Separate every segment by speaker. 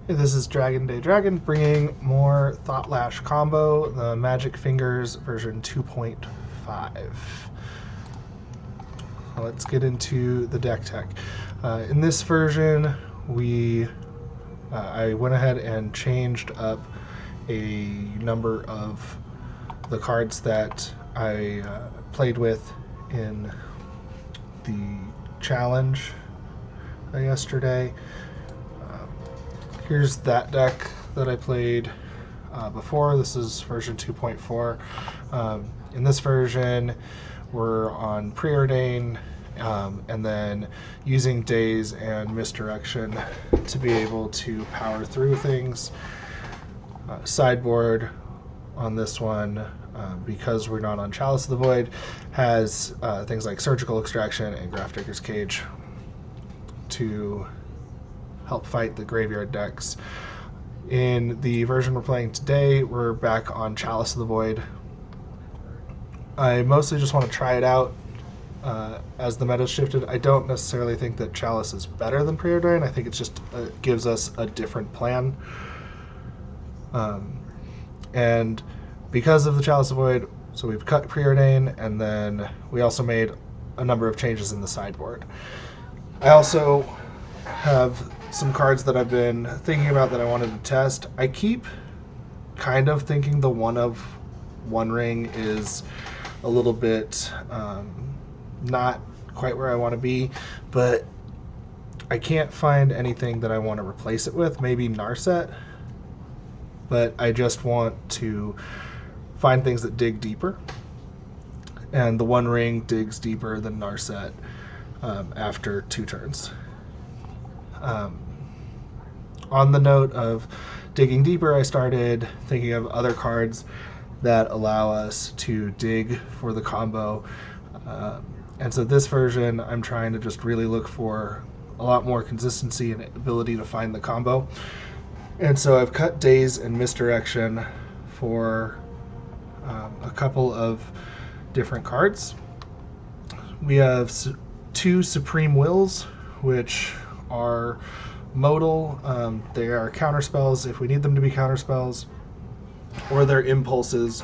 Speaker 1: Hey, this is Dragon Day Dragon bringing more Lash combo, the Magic Fingers version 2.5. Let's get into the deck tech. In this version, I went ahead and changed up a number of the cards that I played with in the challenge yesterday. Here's that deck that I played before. This is version 2.4. In this version, we're on Preordain and then using Daze and Misdirection to be able to power through things. Sideboard on this one, because we're not on Chalice of the Void, has things like Surgical Extraction and Grafdigger's Cage to help fight the graveyard decks. In the version we're playing today, we're back on Chalice of the Void. I mostly just want to try it out as the meta shifted. I don't necessarily think that Chalice is better than Preordain. I think it just gives us a different plan. And because of the Chalice of the Void, so we've cut Preordain, and then we also made a number of changes in the sideboard. I also have some cards that I've been thinking about that I wanted to test. I keep kind of thinking the One Ring is a little bit not quite where I want to be, but I can't find anything that I want to replace it with. Maybe Narset, but I just want to find things that dig deeper, and the One Ring digs deeper than Narset after 2 turns. On the note of digging deeper, I started thinking of other cards that allow us to dig for the combo. And so this version, I'm trying to just really look for a lot more consistency and ability to find the combo. And so I've cut Daze and Misdirection for a couple of different cards. We have 2 Supreme Wills, which are modal. They are counter spells if we need them to be counter spells, or they're impulses,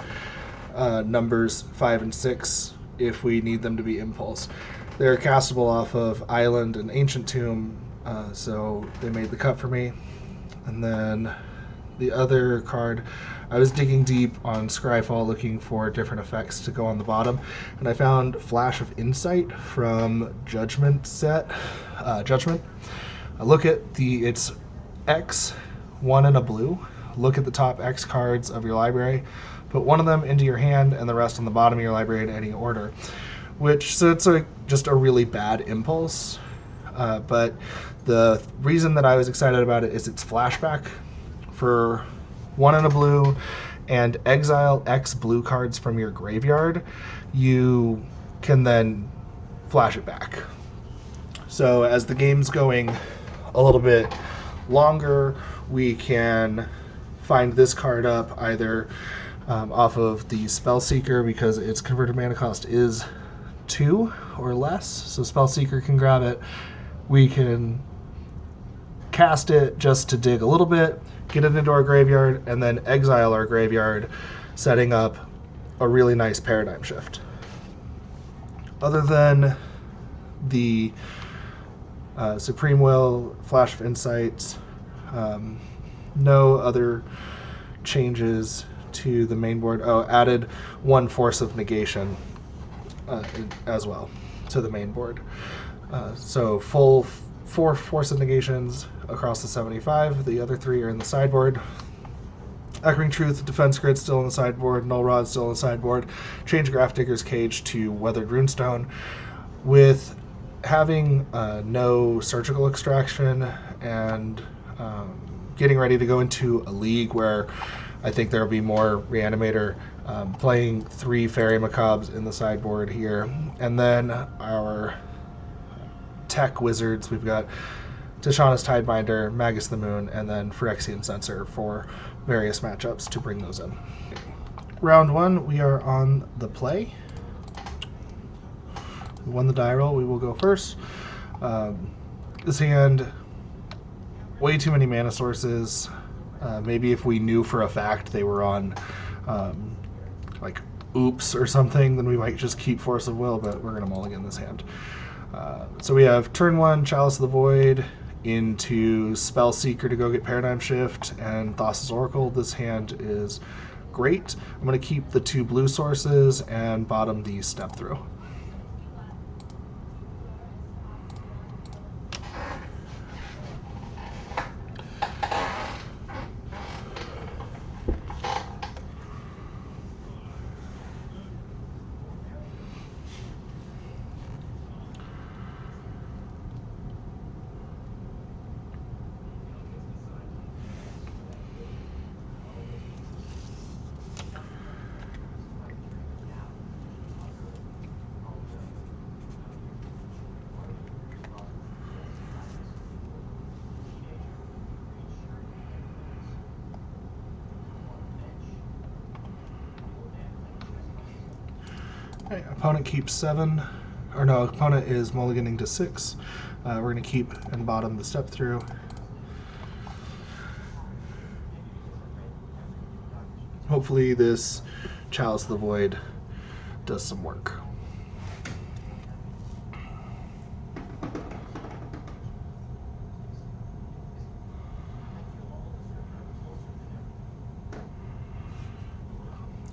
Speaker 1: numbers 5 and 6 if we need them to be impulse. They're castable off of Island and Ancient Tomb, so they made the cut for me. And then the other card, I was digging deep on Scryfall looking for different effects to go on the bottom, and I found Flash of Insight from Judgment set. Judgment. Look at it's X, 1 and a blue. Look at the top X cards of your library, put one of them into your hand and the rest on the bottom of your library in any order. So it's just a really bad impulse, but the reason that I was excited about it is it's flashback. For 1 and a blue and exile X blue cards from your graveyard, you can then flash it back. So as the game's going a little bit longer, we can find this card up either off of the Spellseeker, because its converted mana cost is 2 or less, so Spellseeker can grab it. We can cast it just to dig a little bit, get it into our graveyard, and then exile our graveyard, setting up a really nice paradigm shift. Other than the Supreme Will, Flash of Insights, no other changes to the main board. Oh, added 1 Force of Negation as well to the main board. So full 4 Force of Negations across the 75. The other 3 are in the sideboard. Echoing Truth, Defense Grid still in the sideboard, Null Rod still in the sideboard. Change Grafdigger's Cage to Weathered Runestone. With having no Surgical Extraction and getting ready to go into a league where I think there will be more Reanimator, playing 3 Fairy Macabres in the sideboard here. And then our tech wizards, we've got Tishana's Tidebinder, Magus the Moon, and then Phyrexian Censor for various matchups to bring those in. Round 1, we are on the play. We won the die roll, we will go first. This hand way too many mana sources. Maybe if we knew for a fact they were on like oops or something, then we might just keep Force of Will, but we're going to mulligan this hand. So we have turn 1, Chalice of the Void into Spell Seeker to go get Paradigm Shift and Thassa's Oracle. This hand is great. I'm going to keep the 2 blue sources and bottom the Step Through. Okay, opponent keeps 7, or no, opponent is mulliganing to 6. We're going to keep and bottom the Step Through. Hopefully this Chalice of the Void does some work.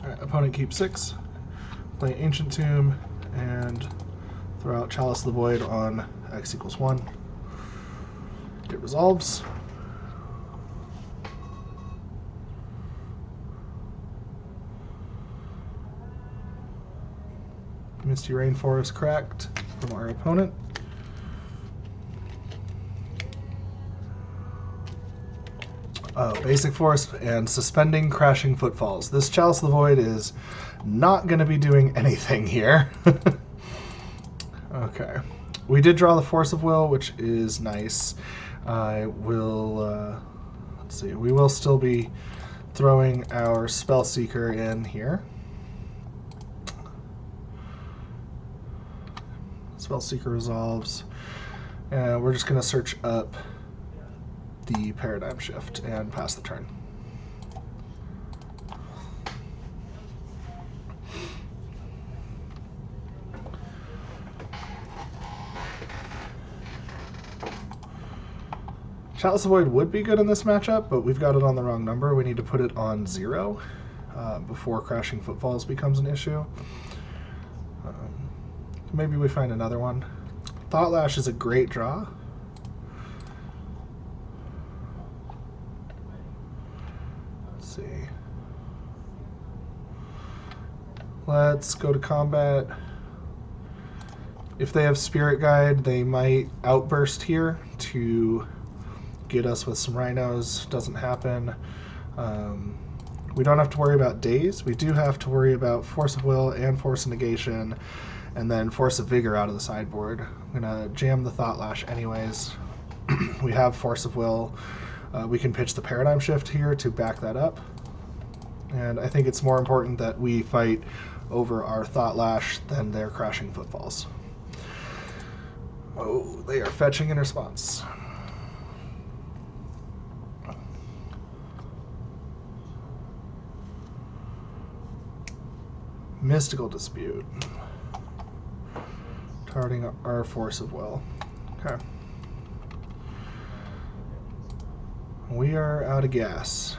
Speaker 1: Alright, opponent keeps 6. Play Ancient Tomb and throw out Chalice of the Void on X equals 1. It resolves. Misty Rainforest cracked from our opponent. Basic Force and Suspending Crashing Footfalls. This Chalice of the Void is not going to be doing anything here. Okay. We did draw the Force of Will, which is nice. I will, let's see, we will still be throwing our Spell Seeker in here. Spell Seeker resolves. And we're just going to search up the Paradigm Shift and pass the turn. Chalice of the Void would be good in this matchup, but we've got it on the wrong number. We need to put it on 0 before Crashing Footfalls becomes an issue. Maybe we find another one. Thought Lash is a great draw. Let's see. Let's go to combat. If they have Spirit Guide, they might outburst here to get us with some Rhinos. Doesn't happen. We don't have to worry about days. We do have to worry about Force of Will and Force of Negation, and then Force of Vigor out of the sideboard. I'm going to jam the Thought Lash anyways. We have Force of Will. We can pitch the Paradigm Shift here to back that up. And I think it's more important that we fight over our Thought Lash than their Crashing Footfalls. Oh, they are fetching in response. Mystical Dispute. Targeting our Force of Will. Okay. We are out of gas.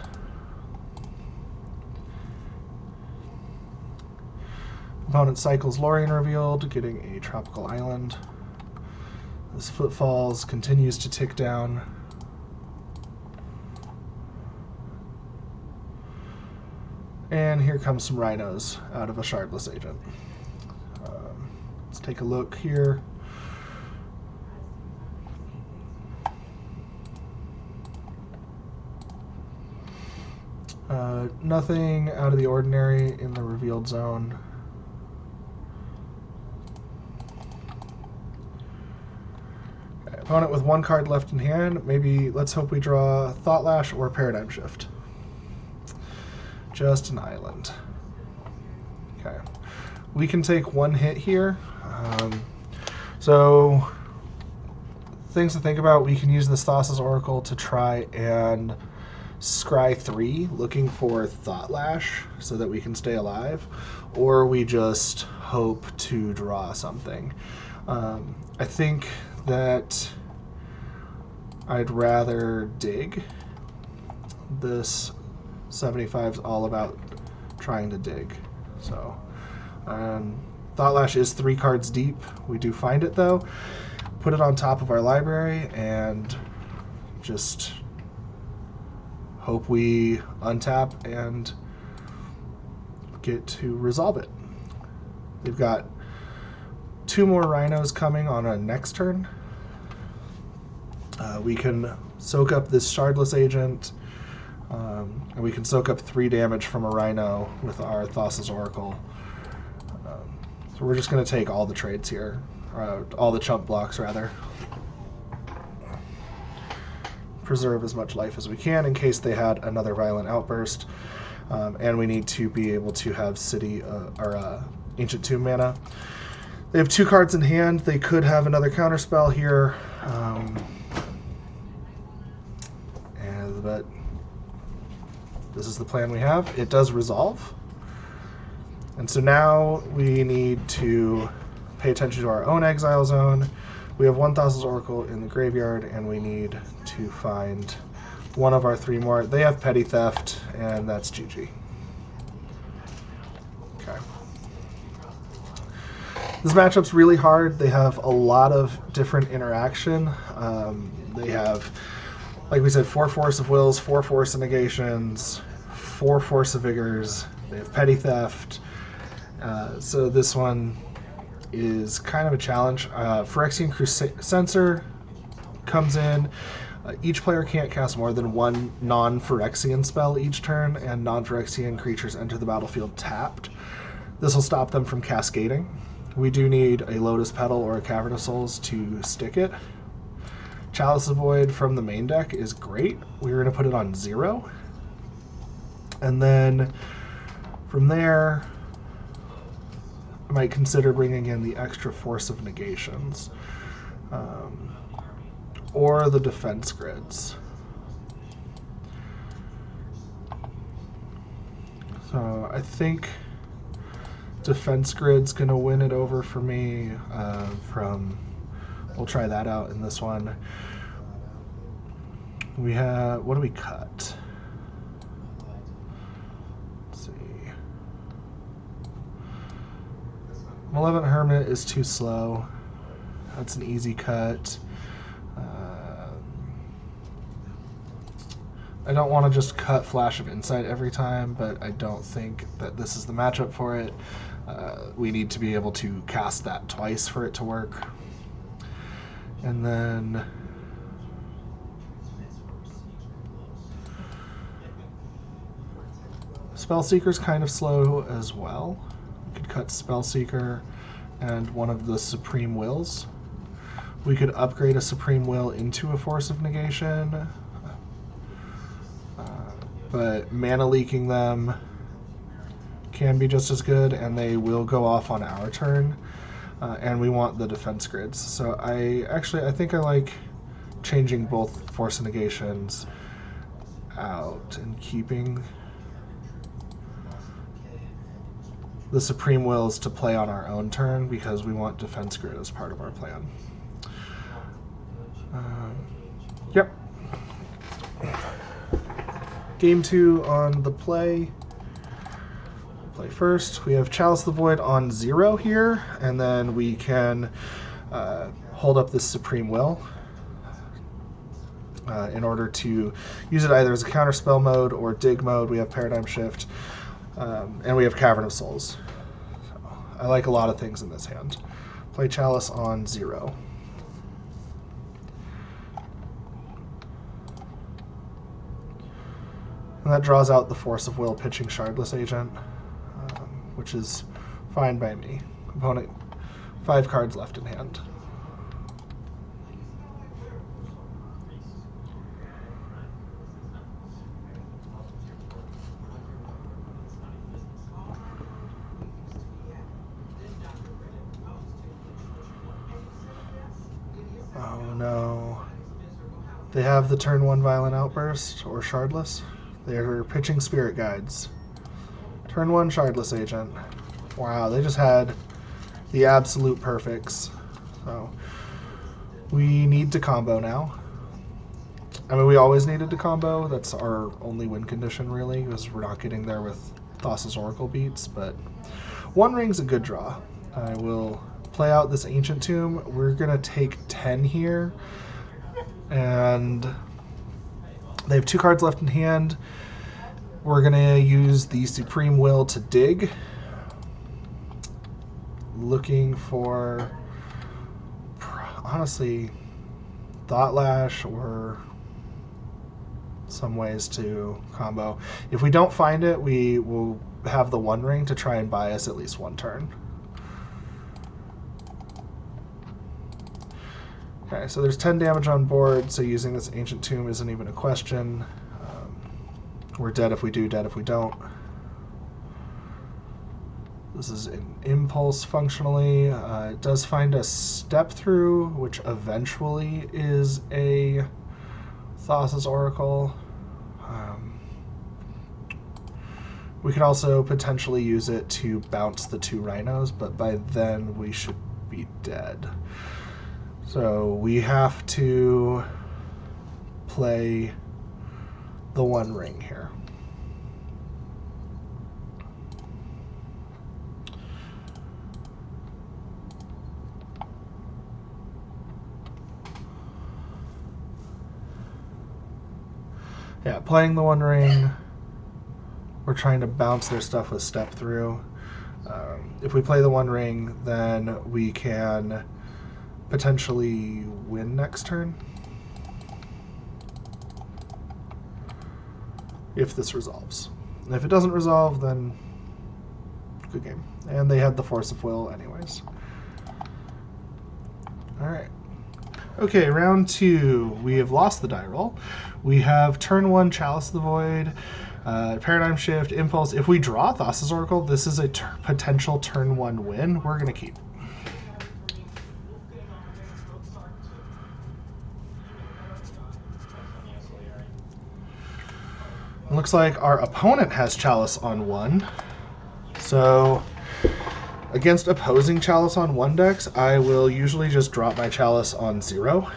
Speaker 1: Opponent cycles Lorien Revealed, getting a Tropical Island. This Footfalls continues to tick down. And here comes some Rhinos out of a Shardless Agent. Let's take a look here. Nothing out of the ordinary in the revealed zone. Okay, opponent with 1 card left in hand. Maybe let's hope we draw Thought Lash or Paradigm Shift. Just an island. Okay. We can take 1 hit here. So things to think about, we can use this Thassa's Oracle to try and scry 3, looking for Lash so that we can stay alive, or we just hope to draw something. I think that I'd rather dig. This 75 is all about trying to dig. So Lash is 3 cards deep. We do find it though. Put it on top of our library and just hope we untap and get to resolve it. We've got 2 more Rhinos coming on our next turn. We can soak up this Shardless Agent, and we can soak up 3 damage from a Rhino with our Thassa's Oracle. So we're just going to take all the trades here, all the chump blocks rather. Preserve as much life as we can in case they had another violent outburst, and we need to be able to have City or Ancient Tomb mana. They have 2 cards in hand. They could have another counterspell here, but this is the plan we have. It does resolve, and so now we need to pay attention to our own exile zone. We have 1 Thassa's Oracle in the graveyard, and we need to find one of our 3 more. They have Petty Theft, and that's GG. Okay. This matchup's really hard. They have a lot of different interaction. They have, like we said, 4 Force of Wills, 4 Force of Negations, 4 Force of Vigors. They have Petty Theft. So this one is kind of a challenge. Phyrexian Censor comes in. Each player can't cast more than 1 non-Phyrexian spell each turn, and non-Phyrexian creatures enter the battlefield tapped. This will stop them from cascading. We do need a Lotus Petal or a Cavern of Souls to stick it. Chalice of Void from the main deck is great. We're going to put it on 0. And then from there, I might consider bringing in the extra Force of Negations, or the Defense Grids. So I think Defense Grid's gonna win it over for me. We'll try that out in this one. We have, what do we cut? Malevolent Hermit is too slow. That's an easy cut. I don't want to just cut Flash of Insight every time, but I don't think that this is the matchup for it. We need to be able to cast that twice for it to work. And then Spellseeker's kind of slow as well. We could cut Spellseeker and one of the Supreme Wills. We could upgrade a Supreme Will into a Force of Negation, but mana leaking them can be just as good, and they will go off on our turn, and we want the defense grids. So I think I like changing both Force of Negations out and keeping the Supreme Wills to play on our own turn, because we want Defense Grid as part of our plan. Yep. Game 2 on the play. Play first. We have Chalice the Void on 0 here, and then we can hold up this Supreme Will in order to use it either as a counterspell mode or dig mode. We have Paradigm Shift. And we have Cavern of Souls. So I like a lot of things in this hand. Play Chalice on 0. And that draws out the Force of Will pitching Shardless Agent, which is fine by me. Opponent, 5 cards left in hand. Oh no. They have the turn 1 Violent Outburst or Shardless. They're pitching Spirit Guides. Turn 1 Shardless Agent. Wow, they just had the absolute perfects. So we need to combo now. I mean, we always needed to combo. That's our only win condition, really, because we're not getting there with Thassa's Oracle beats. But One Ring's a good draw. I will play out this Ancient Tomb. We're going to take 10 here. And they have 2 cards left in hand. We're going to use the Supreme Will to dig. Looking for, honestly, Thought Lash or some ways to combo. If we don't find it, we will have the One Ring to try and buy us at least 1 turn. Okay, so there's 10 damage on board, so using this Ancient Tomb isn't even a question. We're dead if we do, dead if we don't. This is an Impulse functionally. It does find a Step Through, which eventually is a Thassa's Oracle. We could also potentially use it to bounce the 2 Rhinos, but by then we should be dead. So we have to play the One Ring here. Yeah, playing the One Ring. We're trying to bounce their stuff with Step Through. If we play the One Ring, then we can potentially win next turn. If this resolves. And if it doesn't resolve, then good game. And they had the Force of Will anyways. Alright. Okay, round 2. We have lost the die roll. We have turn 1 Chalice of the Void, Paradigm Shift, Impulse. If we draw Thassa's Oracle, this is a potential turn 1 win. We're going to keep. Looks like our opponent has Chalice on 1. So against opposing Chalice on 1 decks, I will usually just drop my Chalice on 0.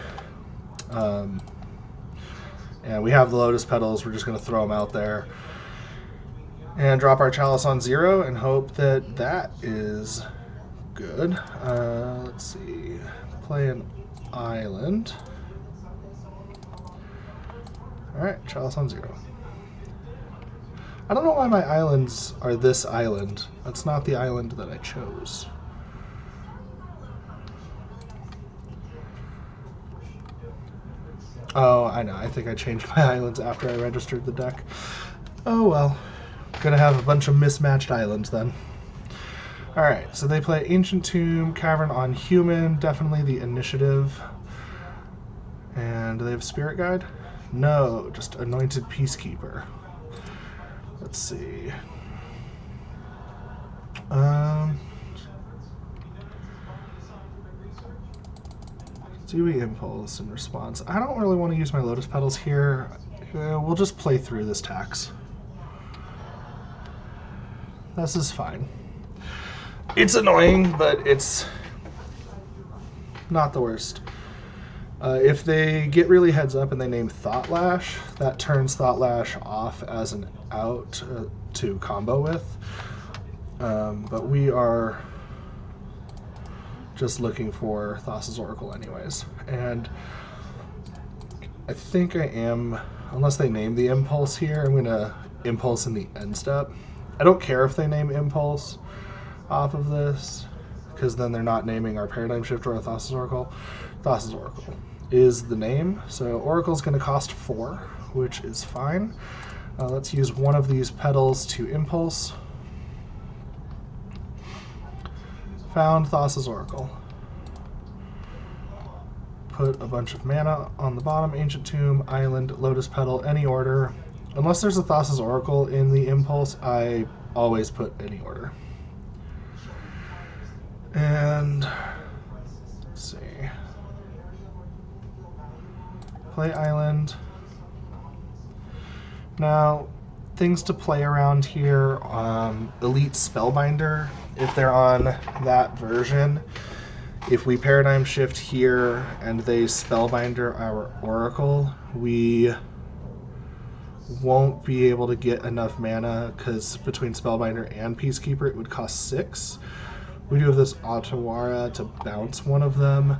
Speaker 1: And we have the Lotus Petals. We're just going to throw them out there and drop our Chalice on 0 and hope that that is good. Let's see. Play an island. Alright, Chalice on 0. I don't know why my islands are this island. That's not the island that I chose. Oh, I know. I think I changed my islands after I registered the deck. Oh well. Gonna have a bunch of mismatched islands then. Alright, so they play Ancient Tomb, Cavern on Human, definitely the initiative. And do they have Spirit Guide? No, just Anointed Peacekeeper. Let's see. Do we Impulse in response? I don't really want to use my Lotus Petals here. We'll just play through this tax. This is fine. It's annoying, but it's not the worst. If they get really heads up and they name Thought Lash, that turns Thought Lash off as an out to combo with. But we are just looking for Thassa's Oracle anyways. And I think I am, unless they name the Impulse here, I'm going to Impulse in the end step. I don't care if they name Impulse off of this, because then they're not naming our Paradigm Shift or our Thassa's Oracle. Thassa's Oracle is the name, so Oracle's going to cost 4, which is fine. Let's use one of these petals to Impulse. Found Thassa's Oracle. Put a bunch of mana on the bottom, Ancient Tomb, Island, Lotus Petal, any order. Unless there's a Thassa's Oracle in the Impulse, I always put any order. And let's see. Play Island. Now, things to play around here, Elite Spellbinder, if they're on that version, if we Paradigm Shift here and they Spellbinder our Oracle, we won't be able to get enough mana, because between Spellbinder and Peacekeeper it would cost 6. We do have this Otawara to bounce one of them.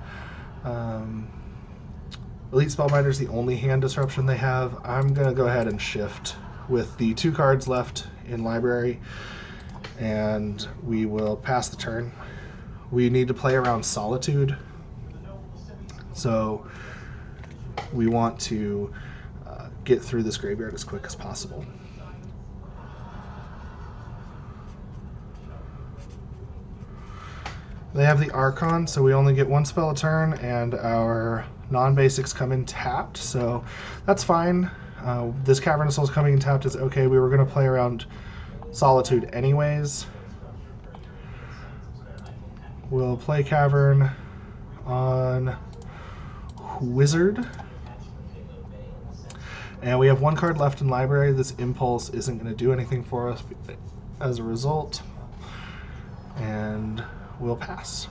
Speaker 1: Elite Spellbinder is the only hand disruption they have. I'm going to go ahead and shift with the 2 cards left in library, and we will pass the turn. We need to play around Solitude, so we want to get through this graveyard as quick as possible. They have the Archon, so we only get 1 spell a turn, and our non-basics come in tapped, so that's fine. This Cavernous Souls coming in tapped is okay. We were going to play around Solitude anyways. We'll play Cavern on Wizard. And we have 1 card left in library. This Impulse isn't going to do anything for us as a result. And we'll pass.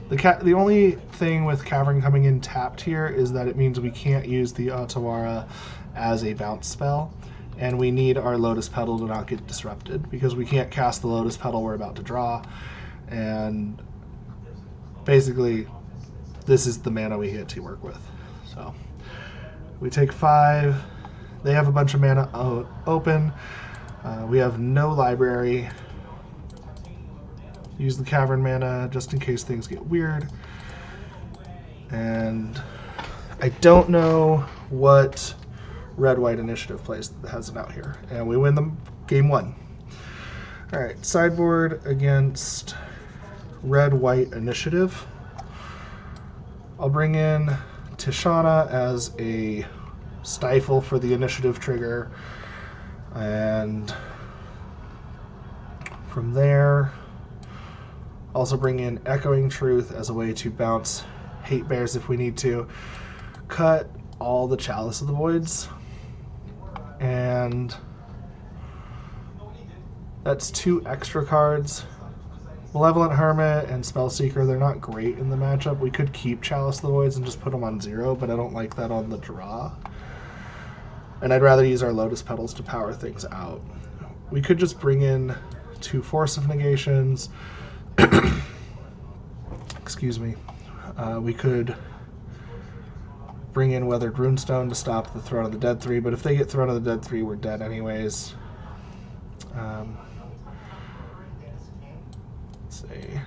Speaker 1: The only thing with Cavern coming in tapped here is that it means we can't use the Otawara as a bounce spell, and we need our Lotus Petal to not get disrupted, because we can't cast the Lotus Petal we're about to draw, and basically this is the mana we get to work with. So we take 5. They have a bunch of mana open. We have no library. Use the Cavern mana just in case things get weird. And I don't know what Red-White Initiative plays that has it out here. And we win the game 1. Alright, sideboard against Red-White Initiative. I'll bring in Tishana as a stifle for the initiative trigger. And from there, also bring in Echoing Truth as a way to bounce Hate Bears if we need to. Cut all the Chalice of the Voids. And that's 2 extra cards. Malevolent Hermit and Spellseeker, they're not great in the matchup. We could keep Chalice of the Voids and just put them on 0, but I don't like that on the draw. And I'd rather use our Lotus Petals to power things out. We could just bring in 2 Force of Negations. Excuse me. We could bring in Weathered Runestone to stop the Throne of the Dead 3, but if they get Throne of the Dead 3, we're dead anyways. Let's see.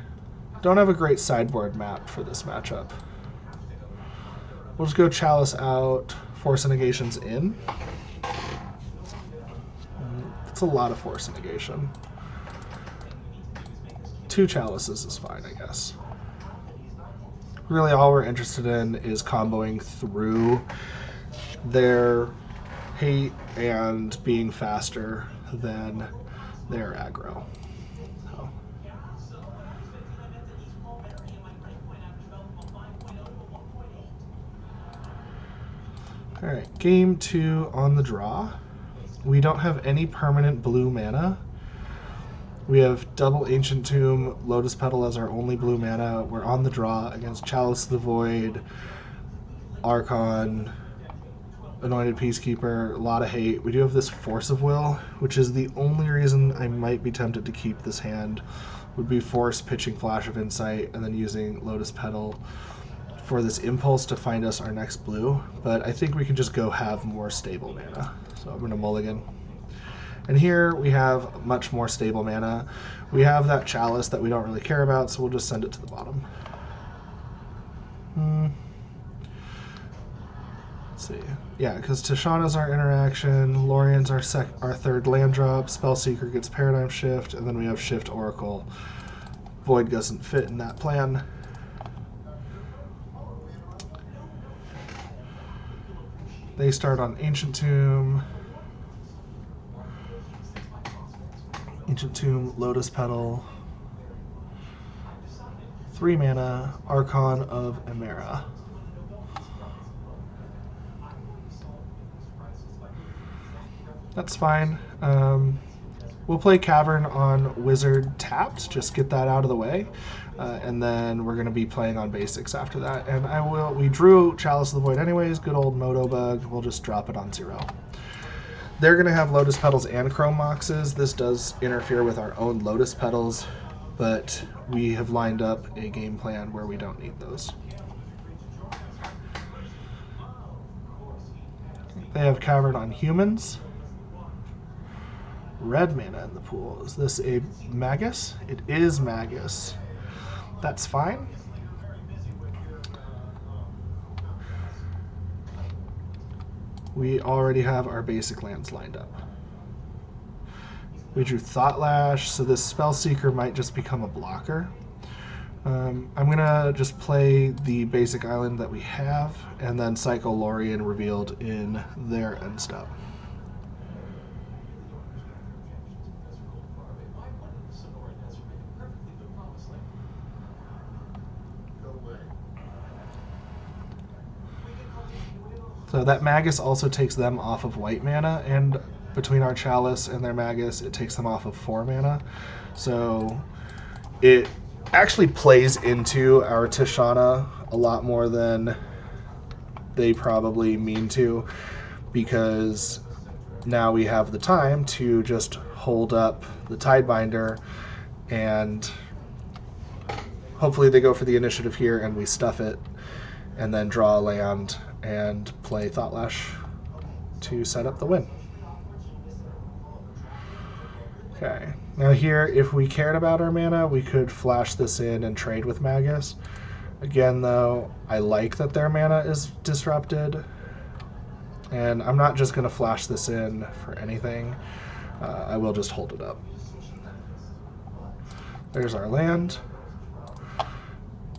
Speaker 1: Don't have a great sideboard map for this matchup. We'll just go Chalice out, Force of Negations in. It's a lot of Force of Negation. 2 Chalices is fine, I guess. Really all we're interested in is comboing through their hate and being faster than their aggro. So. Alright, game 2 on the draw. We don't have any permanent blue mana. We have double Ancient Tomb, Lotus Petal as our only blue mana. We're on the draw against Chalice of the Void, Archon, Anointed Peacekeeper, a lot of hate. We do have this Force of Will, which is the only reason I might be tempted to keep this hand, would be Force pitching Flash of Insight and then using Lotus Petal for this Impulse to find us our next blue. But I think we can just go have more stable mana. So I'm going to mulligan. And here we have much more stable mana. We have that Chalice that we don't really care about, so we'll just send it to the bottom. Let's see. Yeah, because Tishana's our interaction, Lorien's our 3rd land drop, Spellseeker gets Paradigm Shift, and then we have Shift Oracle. Void doesn't fit in that plan. They start on Ancient Tomb. Ancient Tomb, Lotus Petal, 3 mana, Archon of Emera. That's fine. We'll play Cavern on Wizard tapped, just get that out of the way. And then we're going to be playing on basics after that. And we drew Chalice of the Void anyways, good old Moto Bug. We'll just drop it on 0. They're going to have Lotus Petals and Chrome Moxes. This does interfere with our own Lotus Petals, but we have lined up a game plan where we don't need those. They have Cavern on humans. Red mana in the pool. Is this a Magus? It is Magus. That's fine. We already have our basic lands lined up. We drew Thought Lash, so this Spellseeker might just become a blocker. I'm going to just play the basic island that we have, and then cycle Lorien revealed in their end step. So that Magus also takes them off of white mana, and between our Chalice and their Magus, it takes them off of 4 mana. So it actually plays into our Tishana a lot more than they probably mean to, because now we have the time to just hold up the Tidebinder, and hopefully they go for the initiative here and we stuff it, and then draw a land and play Thought Lash to set up the win. Okay, now here, if we cared about our mana, we could flash this in and trade with Magus. Again, though, I like that their mana is disrupted, and I'm not just going to flash this in for anything. I will just hold it up. There's our land.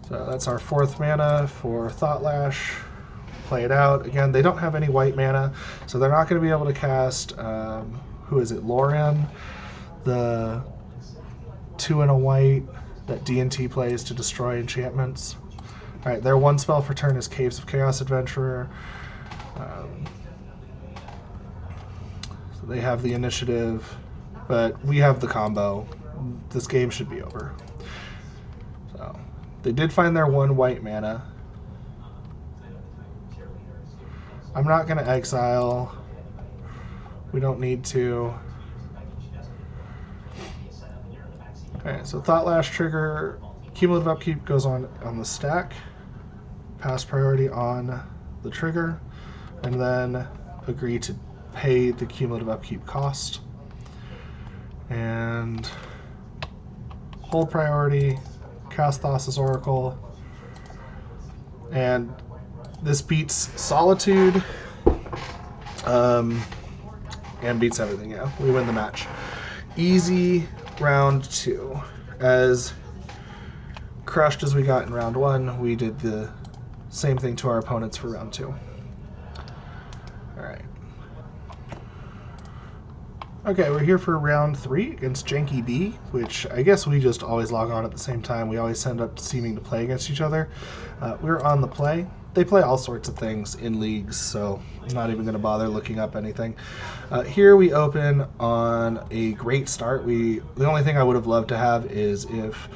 Speaker 1: So that's our 4th mana for Thought Lash. Play it out. Again, they don't have any white mana, so they're not going to be able to cast, who is it, Lorien, the 2 and a white that D&T plays to destroy enchantments. Alright, their 1 spell for turn is Caves of Chaos Adventurer. So they have the initiative, but we have the combo. This game should be over. So they did find their 1 white mana. I'm not going to exile. We don't need to. Okay, so Thought Lash trigger, cumulative upkeep goes on the stack, pass priority on the trigger, and then agree to pay the cumulative upkeep cost. And hold priority, cast Thassa's Oracle, and this beats Solitude, and beats everything, yeah. We win the match. Easy round 2. As crushed as we got in round 1, we did the same thing to our opponents for round 2. Alright. Okay, we're here for round 3 against Janky B, which I guess we just always log on at the same time. We always end up seeming to play against each other. We're on the play. They play all sorts of things in leagues, so I'm not even going to bother looking up anything. Here we open on a great start. The only thing I would have loved to have is if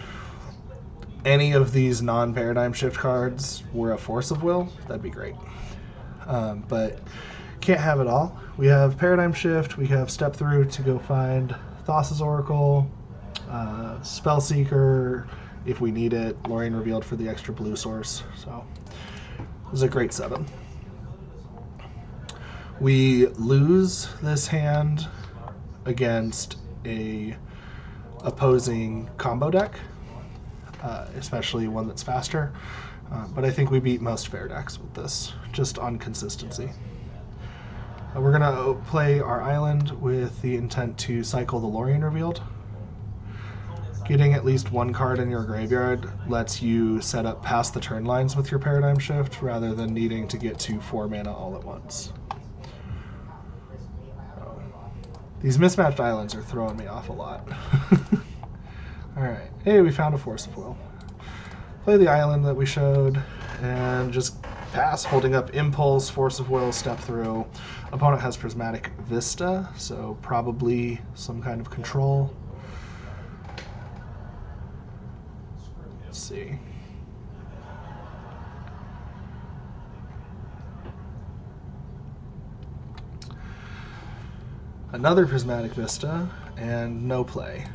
Speaker 1: any of these non-paradigm shift cards were a Force of Will. That'd be great. But can't have it all. We have Paradigm Shift, we have Step Through to go find Thassa's Oracle, Spellseeker if we need it, Lorien Revealed for the extra blue source. So this is a great 7. We lose this hand against a opposing combo deck, especially one that's faster, but I think we beat most fair decks with this, just on consistency. We're going to play our island with the intent to cycle the Lorien Revealed. Getting at least 1 card in your graveyard lets you set up past the turn lines with your Paradigm Shift rather than needing to get to 4 mana all at once. These mismatched islands are throwing me off a lot. Alright, hey, we found a Force of Will. Play the island that we showed and just Pass, holding up Impulse, Force of Will, Step Through. Opponent has Prismatic Vista, so probably some kind of control. Let's see. Another Prismatic Vista, and no play.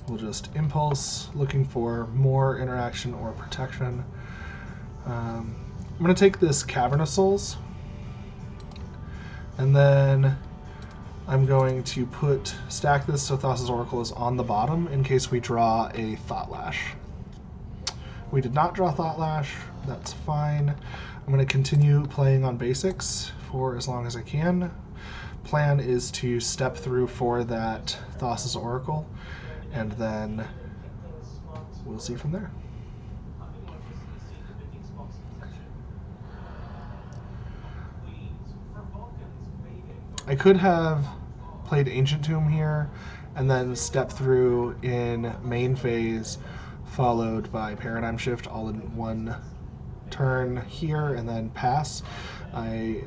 Speaker 1: We'll just Impulse, looking for more interaction or protection. I'm going to take this Cavernous Souls, and then I'm going to stack this so Thassa's Oracle is on the bottom in case we draw a Thought Lash. We did not draw Thought Lash, that's fine. I'm going to continue playing on basics for as long as I can. Plan is to step through for that Thassa's Oracle, and then we'll see from there. I could have played Ancient Tomb here and then step through in main phase, followed by Paradigm Shift all in one turn here and then pass. I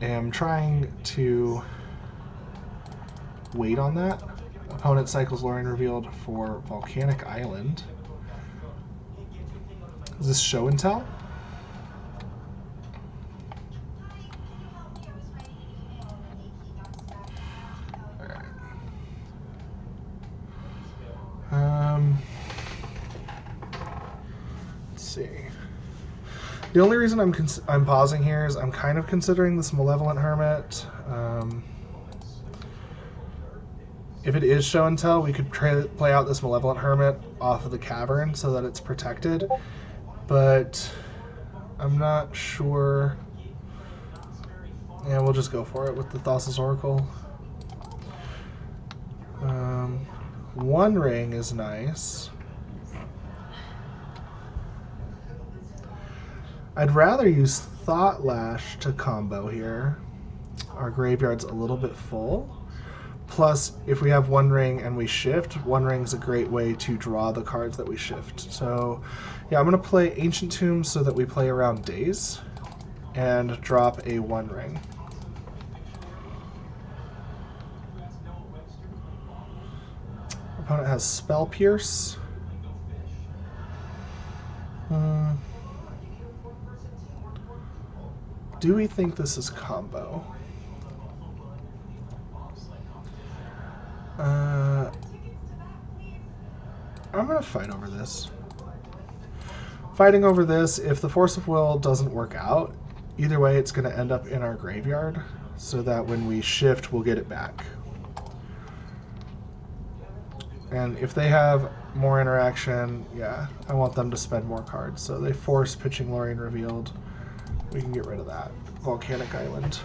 Speaker 1: am trying to wait on that. Opponent cycles Lorien Revealed for Volcanic Island. Is this show and tell? Let's see. The only reason I'm pausing here is I'm kind of considering this Malevolent Hermit. If it is show and tell, we could play out this Malevolent Hermit off of the cavern so that it's protected, but I'm not sure. Yeah, we'll just go for it with the Thassa's Oracle. One Ring is nice. I'd rather use Thought Lash to combo here. Our graveyard's a little bit full. Plus, if we have One Ring and we shift, One Ring's a great way to draw the cards that we shift. So, yeah, I'm going to play Ancient Tomb so that we play around Daze and drop a One Ring. Opponent has Spell Pierce. Do we think this is combo? I'm going to fight over this. Fighting over this, if the Force of Will doesn't work out, either way it's going to end up in our graveyard, so that when we shift, we'll get it back. And if they have more interaction, yeah, I want them to spend more cards. So they force pitching Lorien Revealed. We can get rid of that. Volcanic Island.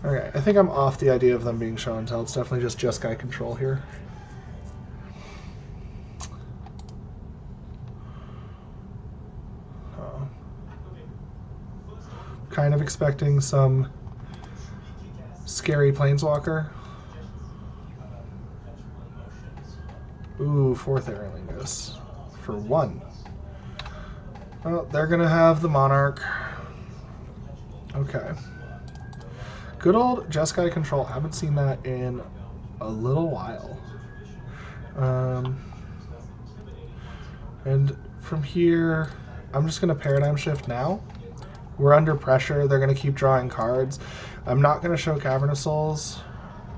Speaker 1: Okay, I think I'm off the idea of them being show and tell. It's definitely just Jeskai control here. Kind of expecting some scary Planeswalker. Ooh, 4th Aerolingus for 1. Well, they're going to have the Monarch. Okay. Good old Jeskai control. I haven't seen that in a little while. And from here, I'm just going to Paradigm Shift now. We're under pressure. They're going to keep drawing cards. I'm not going to show Cavernous Souls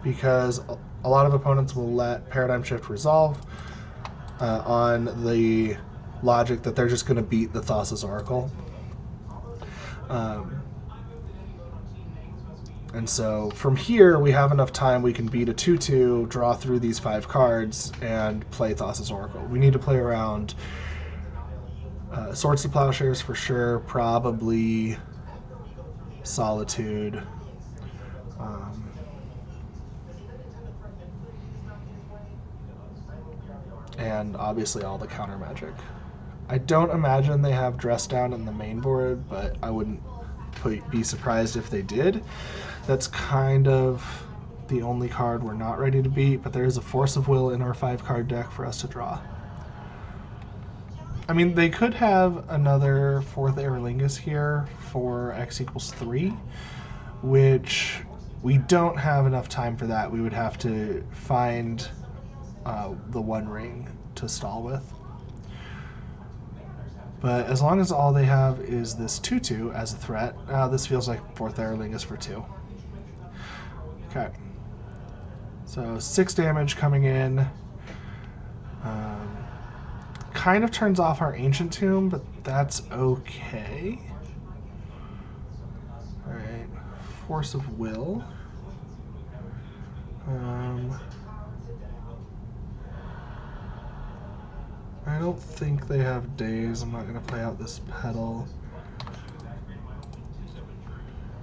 Speaker 1: because a lot of opponents will let Paradigm Shift resolve on the logic that they're just going to beat the Thassa's Oracle. And so from here, we have enough time. We can beat a 2/2, draw through these 5 cards, and play Thassa's Oracle. We need to play around Swords to Plowshares for sure, probably Solitude. And obviously all the counter magic. I don't imagine they have Dress Down in the main board, but I wouldn't be surprised if they did. That's kind of the only card we're not ready to beat, but there is a Force of Will in our 5-card deck for us to draw. I mean, they could have another 4th Aerlingus here for X equals 3, which we don't have enough time for that. We would have to find the One Ring to stall with. But as long as all they have is this 2/2 as a threat, this feels like 4th Aerlingus for 2. Okay. So 6 damage coming in. Kind of turns off our Ancient Tomb, but that's okay. Alright. Force of Will. I don't think they have days. I'm not going to play out this pedal.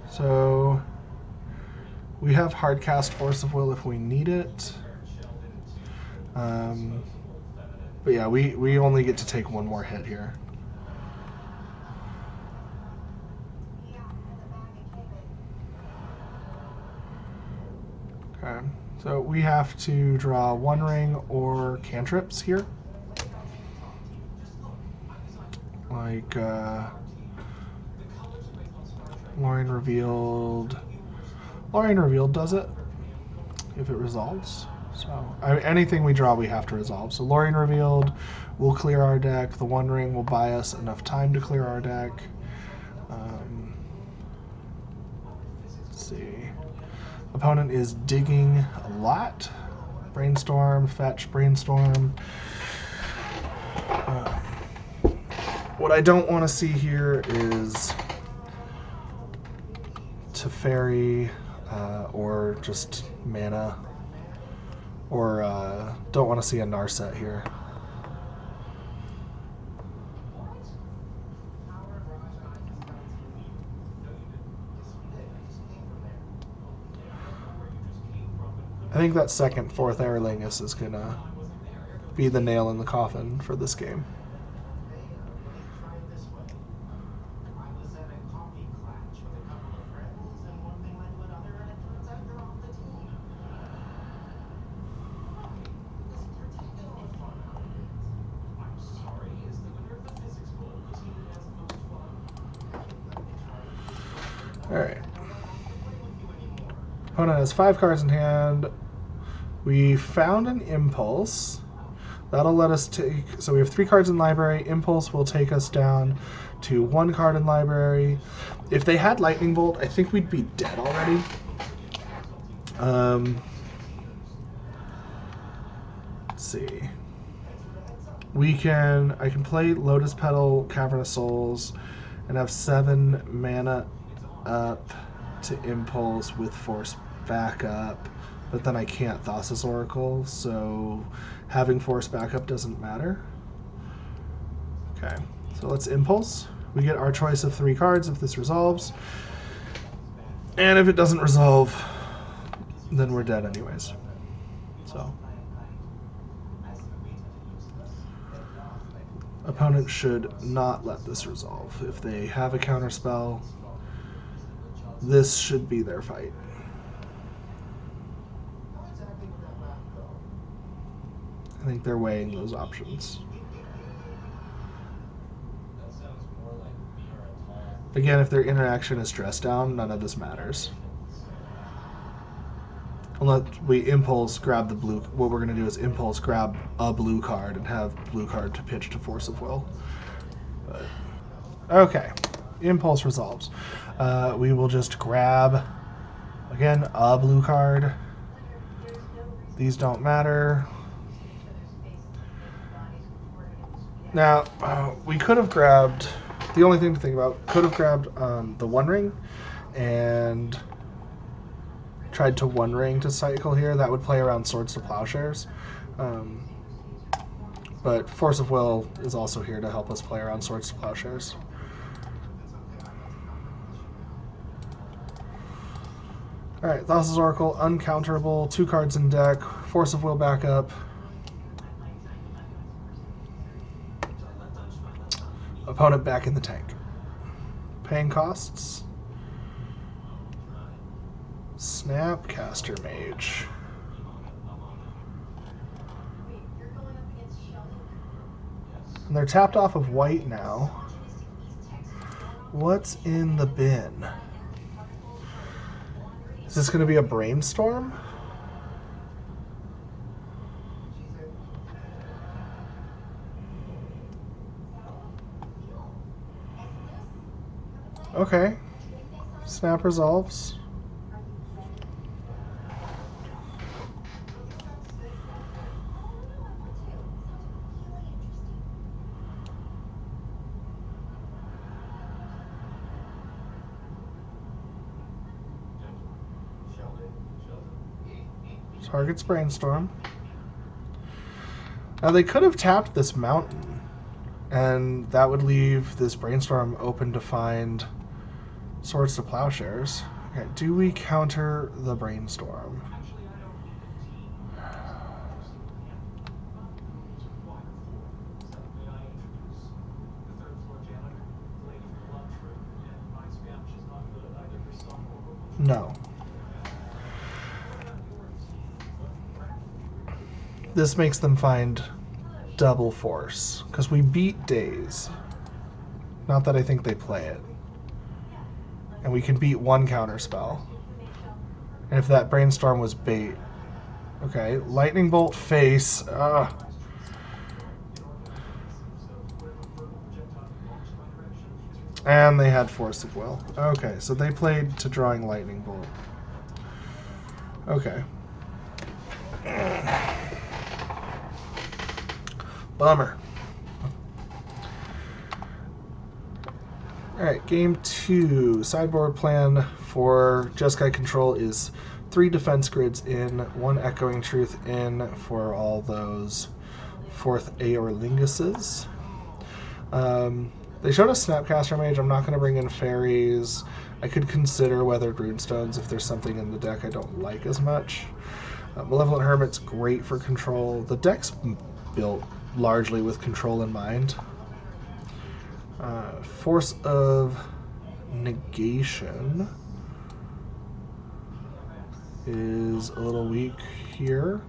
Speaker 1: So we have hardcast Force of Will if we need it. But yeah, we only get to take one more hit here. Okay, so we have to draw One Ring or cantrips here. Like, Lorien Revealed. Lorien Revealed does it, if it resolves. So, anything we draw, we have to resolve. So, Lorien Revealed will clear our deck. The One Ring will buy us enough time to clear our deck. Let's see. Opponent is digging a lot. Brainstorm, fetch, brainstorm. What I don't want to see here is Teferi or just mana. Or don't want to see a Narset here. I think that second 4th Aerlingus is going to be the nail in the coffin for this game. Alright. Opponent has 5 cards in hand. We found an Impulse. That'll let us take... So we have 3 cards in library. Impulse will take us down to 1 card in library. If they had Lightning Bolt, I think we'd be dead already. Let's see. I can play Lotus Petal, Cavern of Souls, and have 7 mana up to Impulse with Force backup, but then I can't Thassa's Oracle, so having Force backup doesn't matter. Okay, so let's Impulse. We get our choice of 3 cards if this resolves, and if it doesn't resolve, then we're dead anyways. So opponent should not let this resolve. If they have a counterspell, this should be their fight. I think they're weighing those options. Again, if their interaction is dress down, none of this matters. Unless we Impulse, grab the blue. What we're going to do is Impulse, grab a blue card, and have blue card to pitch to Force of Will. But, okay. Impulse resolves. We will just grab, again, a blue card. These don't matter. Now, we could have grabbed, the only thing to think about, could have grabbed the One Ring and tried to One Ring to cycle here. That would play around Swords to Plowshares. But Force of Will is also here to help us play around Swords to Plowshares. Alright, Thassa's Oracle, uncounterable, 2 cards in deck, Force of Will backup. Opponent back in the tank. Paying costs. Snapcaster Mage. And they're tapped off of white now. What's in the bin? Is this going to be a Brainstorm? Okay. Snap resolves. Target's Brainstorm. Now they could have tapped this mountain, and that would leave this Brainstorm open to find Swords to Plowshares. Okay, do we counter the Brainstorm? No. This makes them find double force, because we beat Daze. Not that I think they play it. And we can beat one counterspell. And if that Brainstorm was bait. Okay, Lightning Bolt face. And they had Force of Will. Okay, so they played to drawing Lightning Bolt. Okay. Bummer. Alright, game 2. Sideboard plan for Jeskai control is 3 defense grids in, 1 Echoing Truth in for all those 4th Aorlinguses. They showed a Snapcaster Mage. I'm not going to bring in fairies. I could consider Weathered Runestones if there's something in the deck I don't like as much. Malevolent Hermit's great for control. The deck's built largely with control in mind. Force of Negation is a little weak here.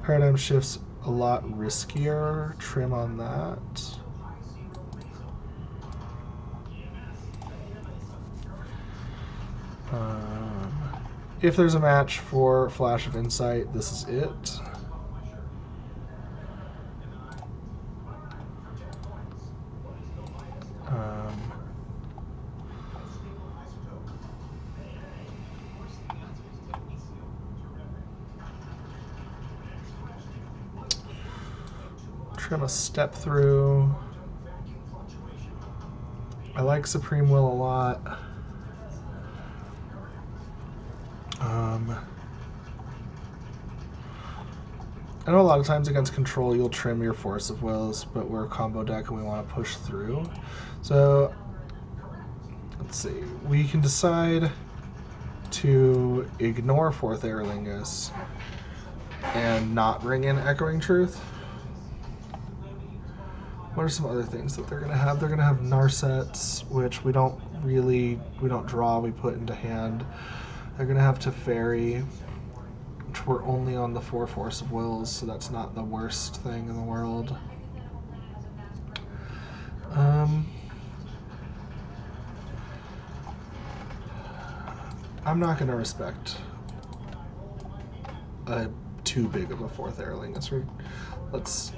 Speaker 1: Paradigm Shift's a lot riskier. Trim on that. If there's a match for Flash of Insight, this is it. Trim a Step Through. I like Supreme Will a lot. I know a lot of times against control you'll trim your Force of Wills, but we're a combo deck and we want to push through. So let's see. We can decide to ignore 4th Aorlingus and not bring in Echoing Truth. What are some other things that they're going to have? They're going to have Narsets, which we don't draw, we put into hand. They're going to have Teferi, which we're only on the 4 Force of Wills, so that's not the worst thing in the world. I'm not going to respect too big of a 4th Aorlingus. Let's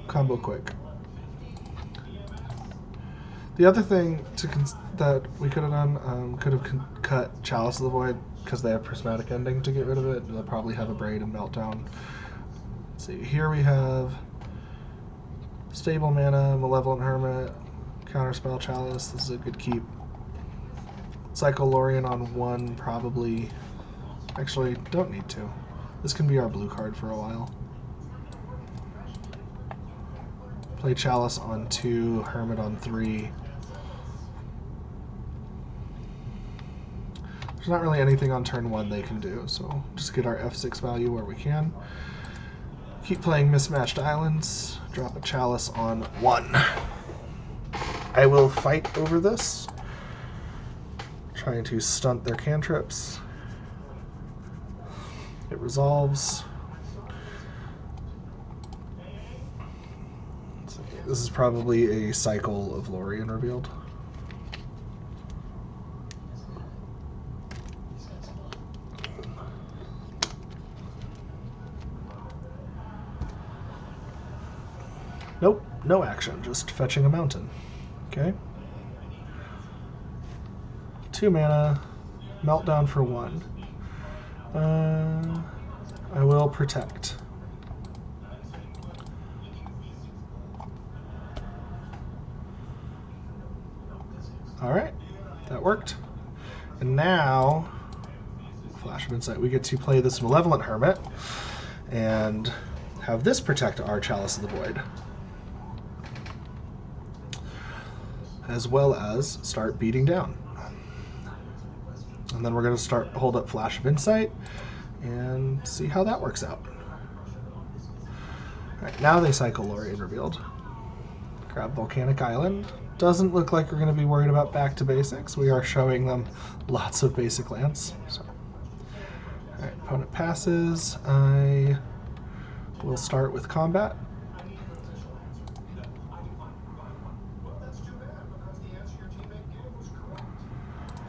Speaker 1: combo quick. The other thing that we could have done, could have cut Chalice of the Void, because they have Prismatic Ending to get rid of it. They'll probably have a Braid and Meltdown. Let's see, here we have Stable Mana, Malevolent Hermit, Counterspell Chalice. This is a good keep. Cycle Lorien on 1, probably. Actually, don't need to. This can be our blue card for a while. Play Chalice on 2, Hermit on 3. There's not really anything on turn 1 they can do, so just get our F6 value where we can. Keep playing mismatched islands. Drop a chalice on 1. I will fight over this, trying to stunt their cantrips. It resolves. This is probably a cycle of Lorien revealed. Nope, no action, just fetching a mountain. Okay. 2 mana, meltdown for 1. I will protect. Alright, that worked. And now, Flash of Insight, we get to play this Malevolent Hermit and have this protect our Chalice of the Void, as well as start beating down. And then we're going to hold up Flash of Insight and see how that works out. Alright, now they cycle Lorien Revealed. Grab Volcanic Island. Doesn't look like we're going to be worried about back to basics. We are showing them lots of basic lands. So. Alright, opponent passes. I will start with combat.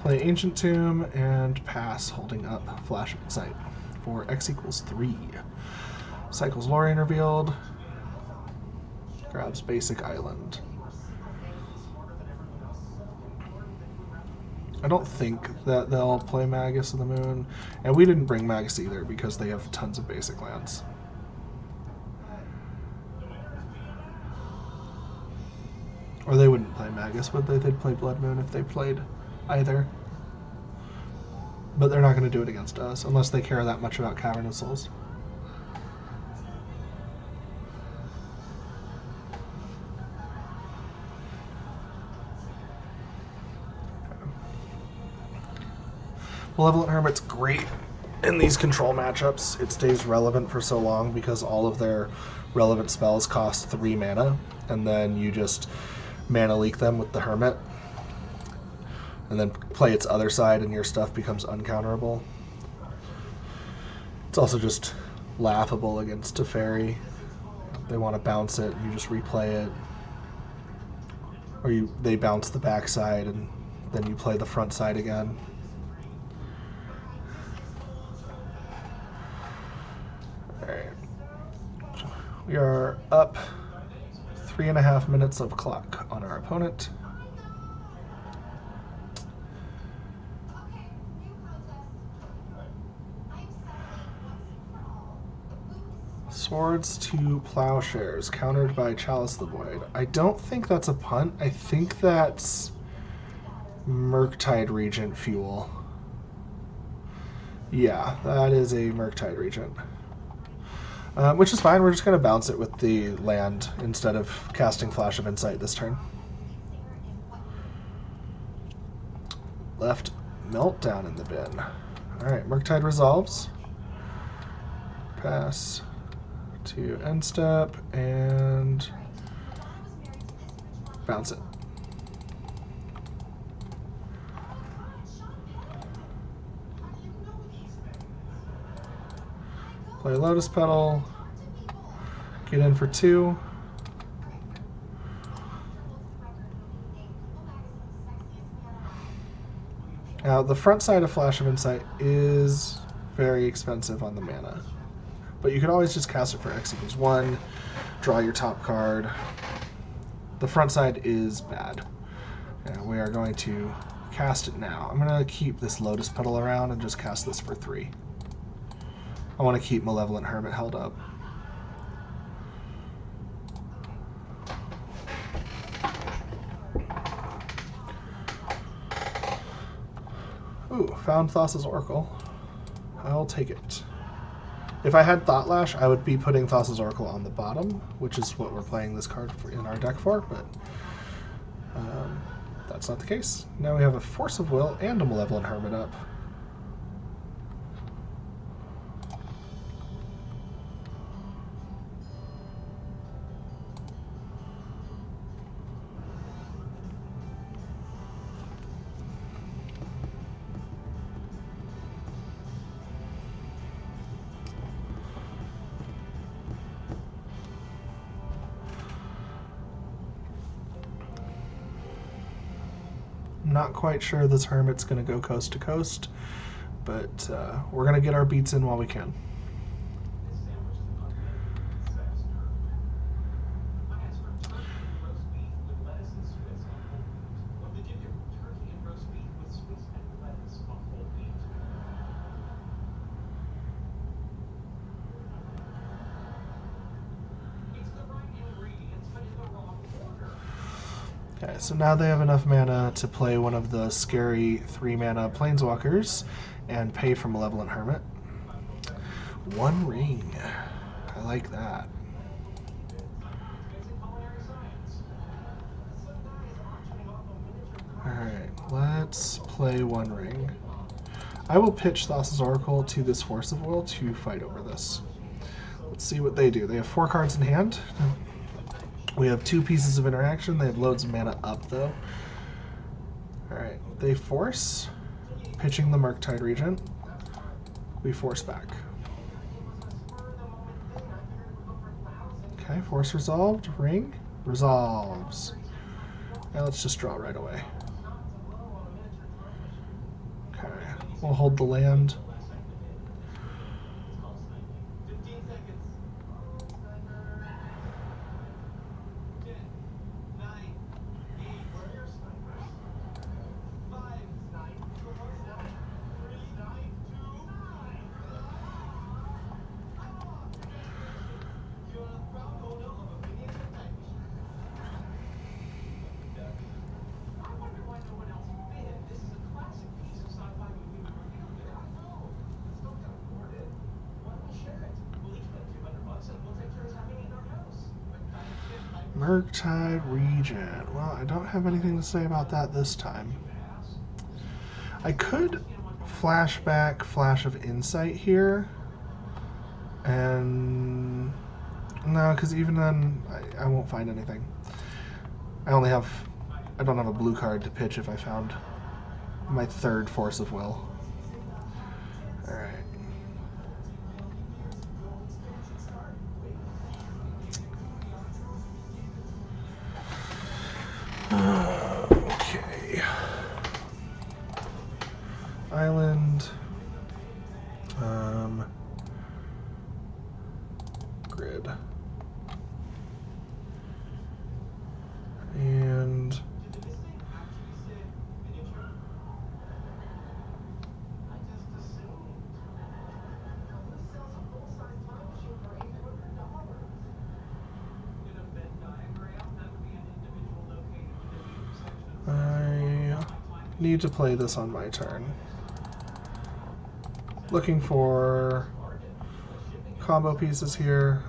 Speaker 1: Play Ancient Tomb and pass, holding up Flash of Insight for X equals 3. Cycles Lorien Revealed. Grabs Basic Island. I don't think that they'll play Magus of the Moon, and we didn't bring Magus either because they have tons of basic lands. Or they wouldn't play Magus, would they? They'd play Blood Moon if they played either. But they're not going to do it against us unless they care that much about Cavern of Souls. Malevolent Hermit's great in these control matchups. It stays relevant for so long because all of their relevant spells cost 3 mana, and then you just mana leak them with the Hermit, and then play its other side and your stuff becomes uncounterable. It's also just laughable against Teferi. They want to bounce it, you just replay it. Or they bounce the backside and then you play the front side again. We are up 3.5 minutes of clock on our opponent. Swords to Plowshares, countered by Chalice the Void. I don't think that's a punt. I think that's Murktide Regent fuel. Yeah, that is a Murktide Regent. Which is fine, we're just going to bounce it with the land instead of casting Flash of Insight this turn. Left Meltdown in the bin. Alright, Murktide resolves. Pass to end step and bounce it. Play Lotus Petal, get in for 2. Now, the front side of Flash of Insight is very expensive on the mana, but you can always just cast it for X equals 1, draw your top card. The front side is bad, and we are going to cast it now. I'm going to keep this Lotus Petal around and just cast this for 3. I want to keep Malevolent Hermit held up. Ooh, found Thassa's Oracle. I'll take it. If I had Thought Lash, I would be putting Thassa's Oracle on the bottom, which is what we're playing this card in our deck for, but that's not the case. Now we have a Force of Will and a Malevolent Hermit up. not quite sure this Hermit's going to go coast to coast, but we're going to get our beats in while we can. Okay, so now they have enough mana to play one of the scary 3-mana Planeswalkers and pay for Malevolent Hermit. One ring. I like that. Alright, let's play One Ring. I will pitch Thassa's Oracle to this Force of Will to fight over this. Let's see what they do. They have 4 cards in hand. We have 2 pieces of interaction. They have loads of mana up, though. Alright, they force, pitching the Murktide Regent. We force back. Okay, force resolved. Ring resolves. Now let's just draw right away. Okay, we'll hold the land. Murktide Regent. Well, I don't have anything to say about that this time. I could flashback Flash of Insight here. And no, because even then I won't find anything. I don't have a blue card to pitch if I found my 3rd Force of Will. Alright. Okay. Island. Grid. And I need to play this on my turn. Looking for combo pieces here.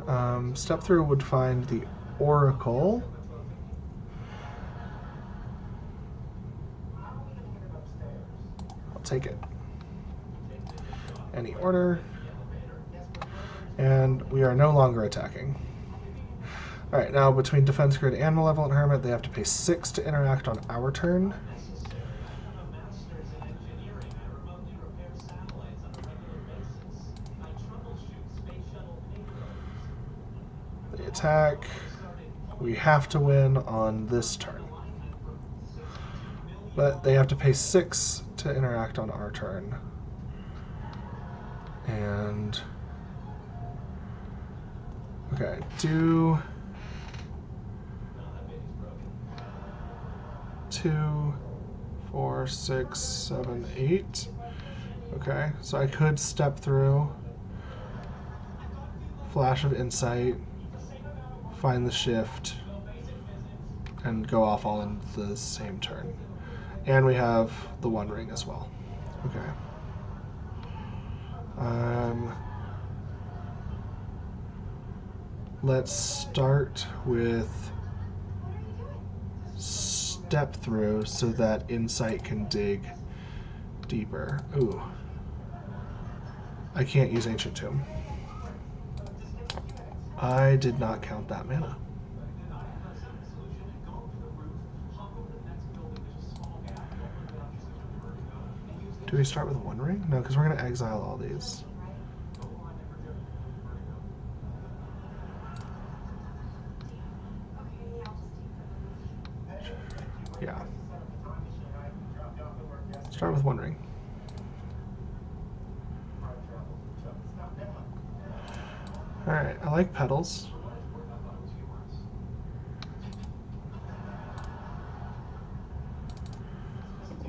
Speaker 1: Step through would find the Oracle. I'll take it. Any order. And we are no longer attacking. Alright, now between Defense Grid and Malevolent Hermit, they have to pay 6 to interact on our turn. They attack. We have to win on this turn. But they have to pay 6 to interact on our turn. And okay, do 2, 4, 6, 7, 8. Okay, so I could step through, Flash of Insight, find the shift, and go off all in the same turn. And we have the One Ring as well. Okay. Let's start with step through so that Insight can dig deeper. Ooh. I can't use Ancient Tomb. I did not count that mana. Do we start with One Ring? No, because we're going to exile all these. Yeah. was wondering. Alright, I like petals.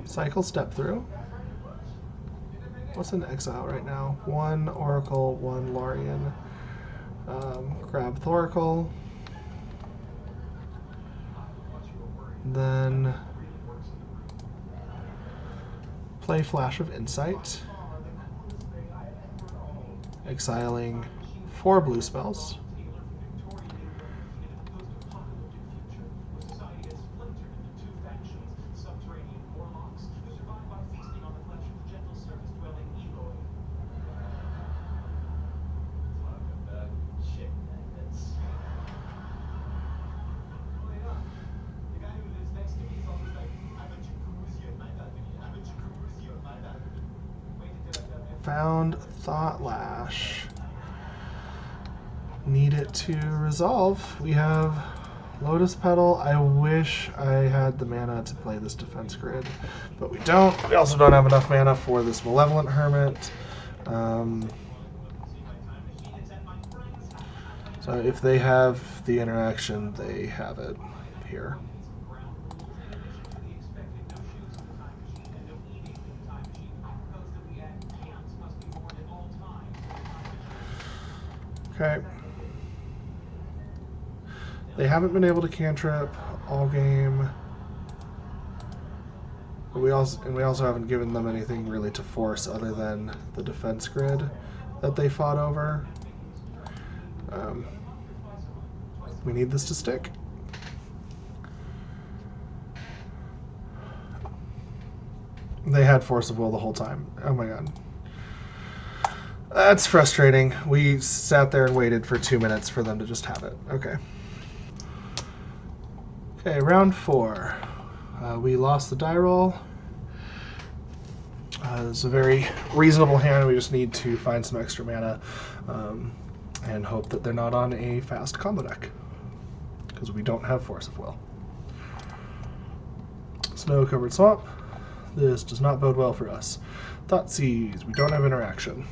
Speaker 1: Cycle step through. What's in exile right now? 1 Oracle, 1 Lorien. Grab Thoracle. Then play Flash of Insight. Exiling 4 blue spells. Found Thought Lash. Need it to resolve. We have Lotus Petal. I wish I had the mana to play this defense grid, but we don't. We also don't have enough mana for this Malevolent Hermit. So if they have the interaction, they have it here. Okay. They haven't been able to cantrip all game. But we also haven't given them anything really to force other than the defense grid that they fought over. We need this to stick. They had Force of Will the whole time. Oh my god. That's frustrating. We sat there and waited for 2 minutes for them to just have it. Okay. Okay, round 4. We lost the die roll. It's a very reasonable hand. We just need to find some extra mana and hope that they're not on a fast combo deck, because we don't have Force of Will. Snow-covered swamp. This does not bode well for us. Thoughtseize. We don't have interaction.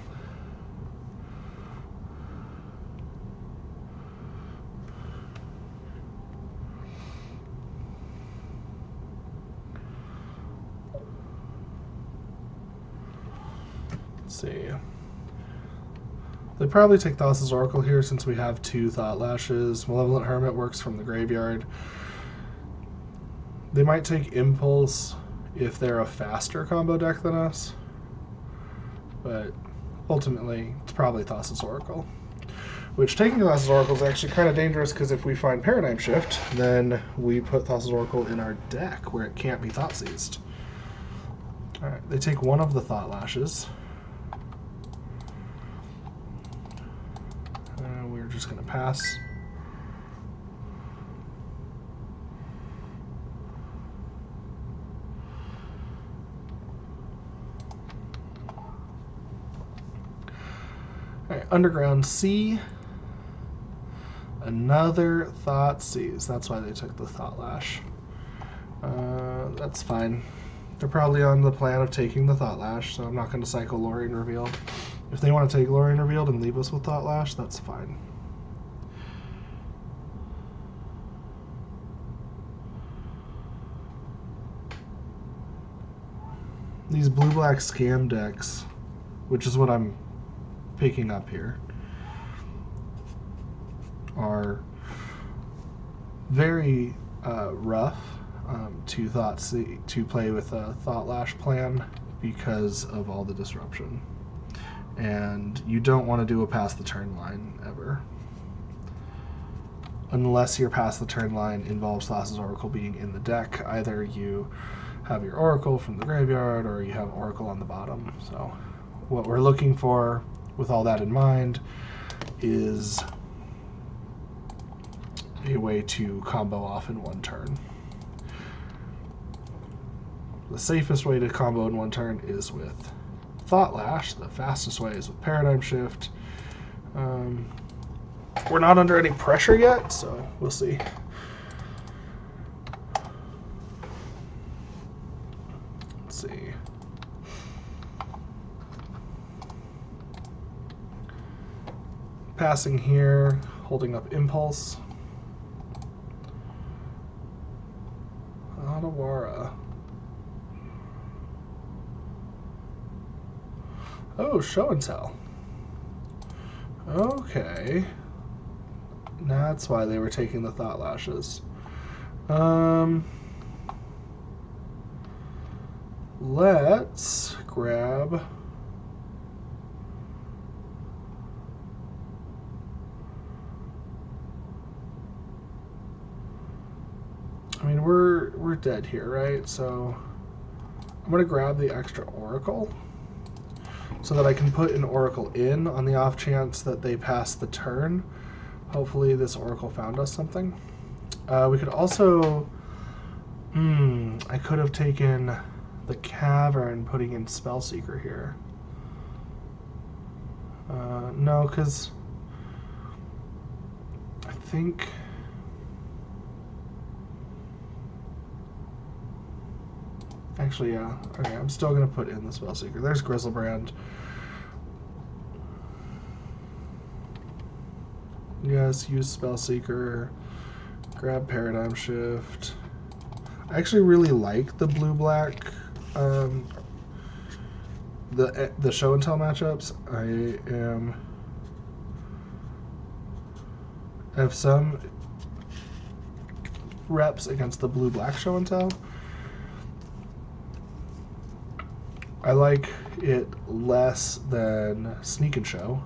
Speaker 1: See. They probably take Thassa's Oracle here since we have 2 Thought Lashes. Malevolent Hermit works from the graveyard. They might take Impulse if they're a faster combo deck than us, but ultimately it's probably Thassa's Oracle. Which, taking Thassa's Oracle is actually kind of dangerous, because if we find Paradigm Shift, then we put Thassa's Oracle in our deck where it can't be Thoughtseized. Alright, they take 1 of the Thought Lashes. We're just going to pass. Alright, Underground Sea. Another Thoughtseize. That's why they took the Thought Lash. That's fine. They're probably on the plan of taking the Thought Lash, so I'm not going to cycle Lorien Revealed. If they want to take Lorien Revealed and leave us with Thought Lash, that's fine. These blue-black scam decks, which is what I'm picking up here, are very rough to play with a Thought Lash plan because of all the disruption. And you don't want to do a pass the turn line ever, unless your pass the turn line involves Thassa's Oracle being in the deck. Either you have your Oracle from the graveyard or you have Oracle on the bottom. So what we're looking for with all that in mind is a way to combo off in 1 turn. The safest way to combo in 1 turn is with Thought Lash. The fastest way is with Paradigm Shift. We're not under any pressure yet, so we'll see. Let's see. passing here, holding up Impulse. Adawara. Oh, Show and Tell. Okay. That's why they were taking the Thought Lashes. Let's grab... I mean, we're dead here, right? So I'm gonna grab the extra Oracle so that I can put an Oracle in on the off chance that they pass the turn. Hopefully this Oracle found us something. We could also... I could have taken the Cavern, putting in Spellseeker here. No, because I think... Actually, yeah. Okay, I'm still going to put in the Spellseeker. There's Grizzlebrand. Yes, use Spellseeker. Grab Paradigm Shift. I actually really like the blue-black, the Show and Tell matchups. I have some reps against the blue-black Show and Tell. I like it less than Sneak and Show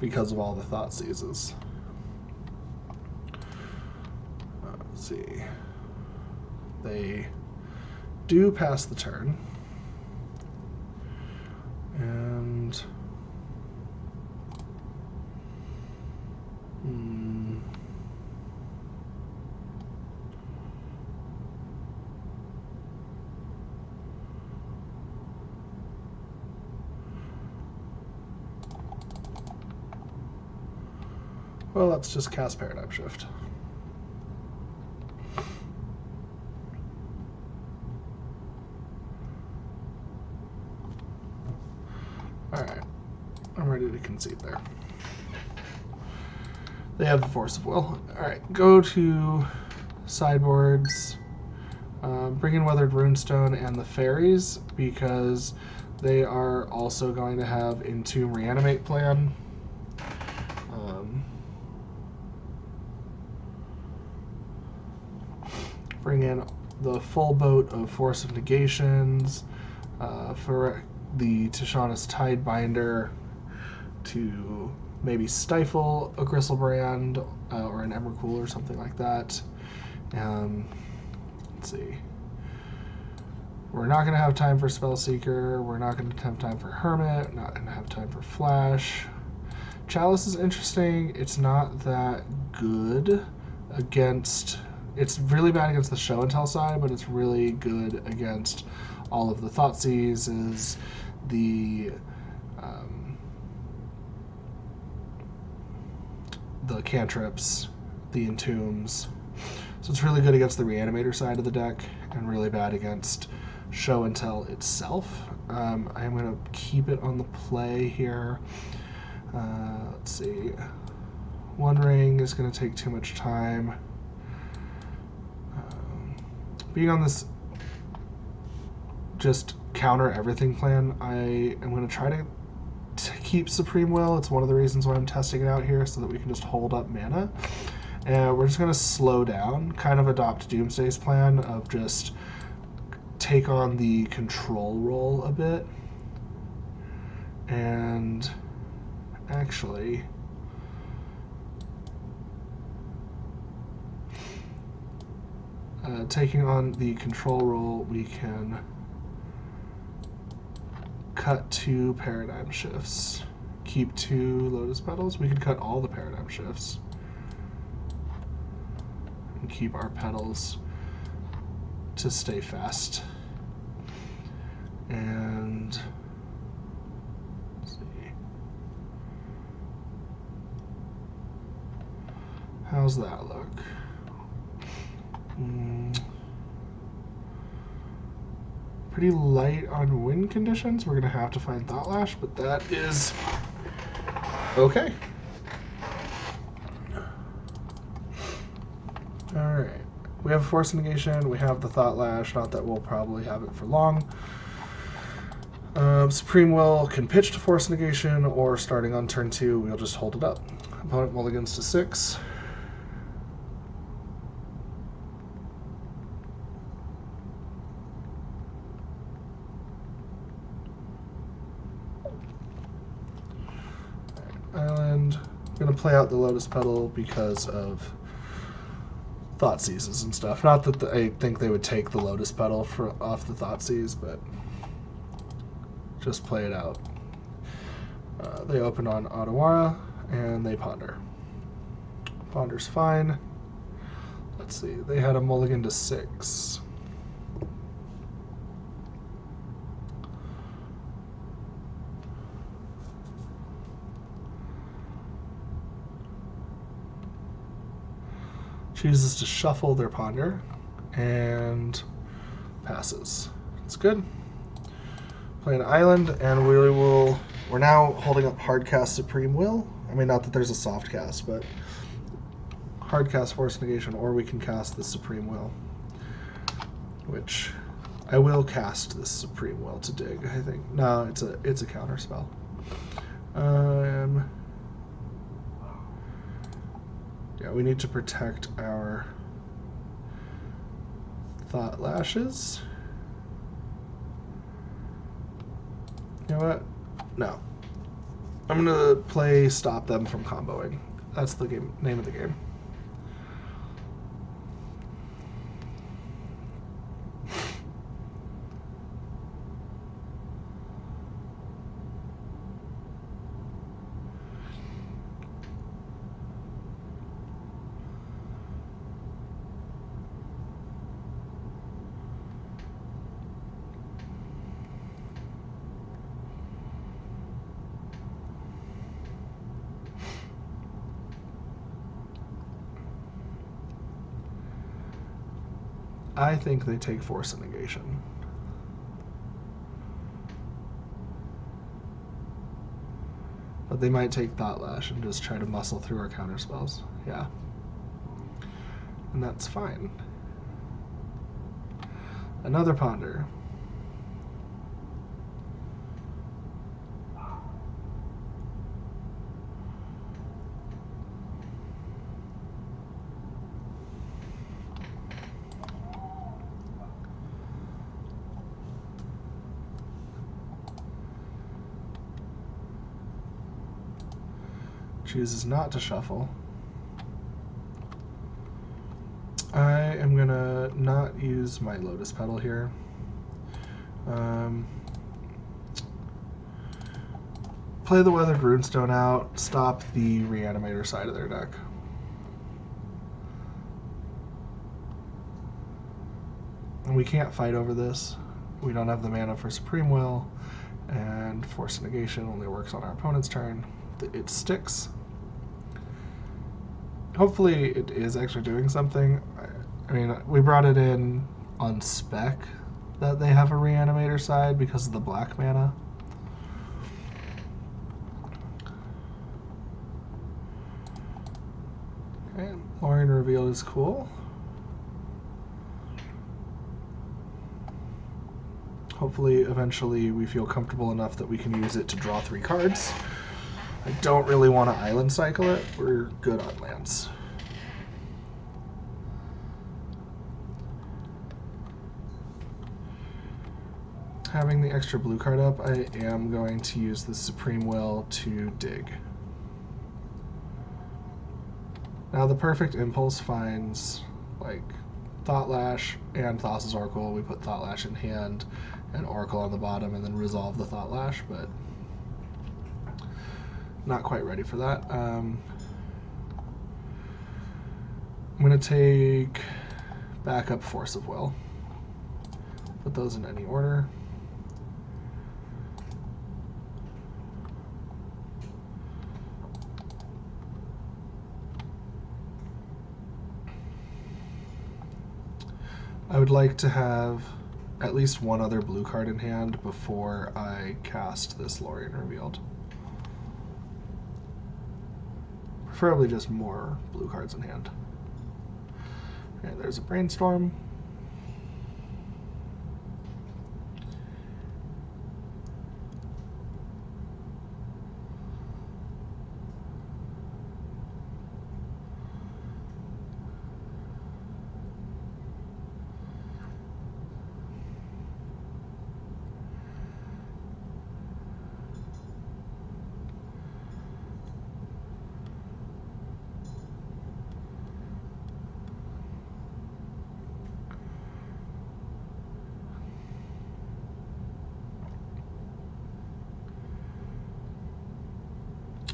Speaker 1: because of all the Thought Seizes. Let's see. They do pass the turn. And... well, let's just cast Paradigm Shift. Alright, I'm ready to concede there. They have the Force of Will. Alright, go to sideboards, bring in Weathered Runestone and the Fairies, because they are also going to have Entomb Reanimate plan. Bring in the full boat of Force of Negations for the Tishana's Tidebinder to maybe stifle a Grizzlebrand or an Emrakul or something like that. Let's see. We're not going to have time for Spellseeker. We're not going to have time for Hermit. Not going to have time for Flash. Chalice is interesting. It's not that good against... It's really bad against the Show and Tell side, but it's really good against all of the Thoughtseizes, the cantrips, the entombs. So it's really good against the Reanimator side of the deck, and really bad against Show and Tell itself. I'm going to keep it on the play here. Let's see. One Ring is going to take too much time. Being on this just counter everything plan, I am going to try to keep Supreme Will. It's one of the reasons why I'm testing it out here, so that we can just hold up mana. And we're just going to slow down, kind of adopt Doomsday's plan of just take on the control role a bit. And actually... taking on the control role, we can cut 2 Paradigm Shifts, keep 2 Lotus Petals. We could cut all the Paradigm Shifts and keep our petals to stay fast. And let's see. How's that look? pretty light on win conditions. We're going to have to find Thought Lash, but that is okay. Alright. We have Force Negation, we have the Thought Lash, not that we'll probably have it for long. Supreme Will can pitch to Force Negation, or starting on turn 2, we'll just hold it up. Opponent mulligans to 6. Island. I'm going to play out the Lotus Petal because of Thought Seizes and stuff. Not that I think they would take the Lotus Petal off the Thought Seize, but just play it out. They open on Otawara, and they ponder. Ponder's fine. Let's see, they had a mulligan to 6. Chooses to shuffle their ponder, and passes. It's good. Play an island, and we're now holding up hardcast Supreme Will. I mean, not that there's a soft cast, but hardcast Force Negation, or we can cast the Supreme Will, which I will cast the Supreme Will to dig, I think. No, it's a counter spell. Yeah, we need to protect our Thought Lashes. You know what? No. I'm gonna play Stop Them from Comboing. That's the name of the game. I think they take Force Negation. But they might take Thought Lash and just try to muscle through our counter spells. Yeah. And that's fine. Another ponder. Chooses not to shuffle. I am gonna not use my Lotus Petal here. Play the Weathered Runestone out, stop the Reanimator side of their deck. And we can't fight over this. We don't have the mana for Supreme Will, and Force Negation only works on our opponent's turn. It sticks. Hopefully it is actually doing something. I mean, we brought it in on spec that they have a Reanimator side because of the black mana. Okay, Lorien Revealed is cool. Hopefully, eventually, we feel comfortable enough that we can use it to draw 3 cards. I don't really want to island cycle it. We're good on lands. Having the extra blue card up, I am going to use the Supreme Will to dig. Now the Perfect Impulse finds like Thought Lash and Thassa's Oracle. We put Thought Lash in hand and Oracle on the bottom and then resolve the Thought Lash, but not quite ready for that. I'm going to take backup Force of Will. Put those in any order. I would like to have at least one other blue card in hand before I cast this Lorien Revealed. Preferably just more blue cards in hand. Okay, there's a Brainstorm.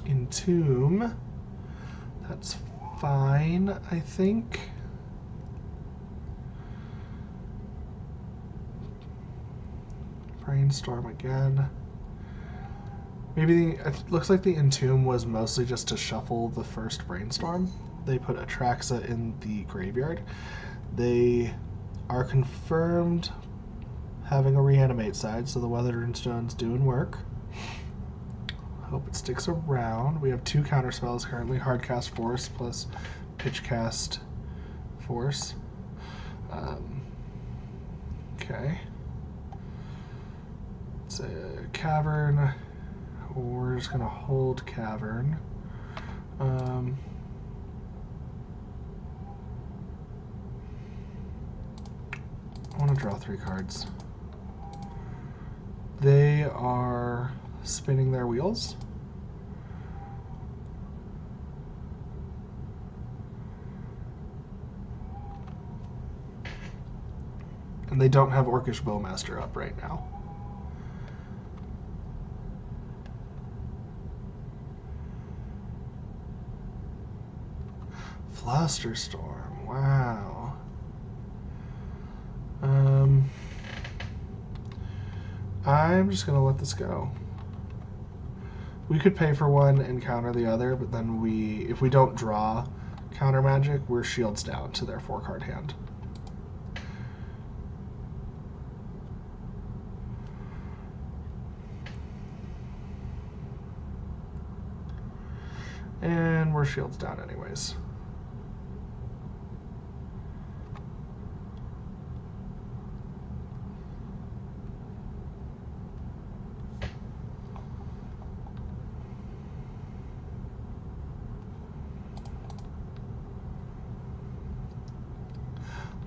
Speaker 1: Entomb. That's fine, I think. Brainstorm again. Maybe it looks like the Entomb was mostly just to shuffle the first Brainstorm. They put Atraxa in the graveyard. They are confirmed having a Reanimate side, so the Weathered Runestone's doing work. Hope it sticks around. We have 2 counterspells currently, Hardcast Force plus Pitchcast Force. Okay. It's a Cavern. We're just gonna hold Cavern. I want to draw 3 cards. They are spinning their wheels. And they don't have Orcish Bowmaster up right now. Flusterstorm, wow. I'm just gonna let this go. We could pay for one and counter the other, but then if we don't draw counter magic, we're shields down to their 4-card hand. And we're shields down anyways.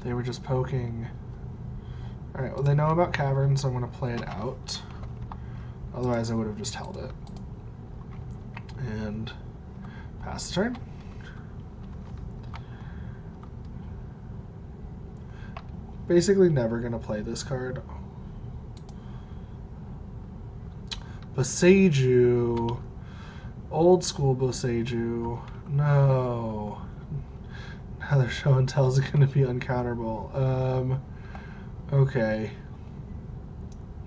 Speaker 1: They were just poking. Alright, well they know about Cavern, so I'm going to play it out. Otherwise I would have just held it. And pass the turn. Basically never going to play this card. Boseiju. Old school Boseiju. No. Now their show and tell is going to be uncounterable. Okay.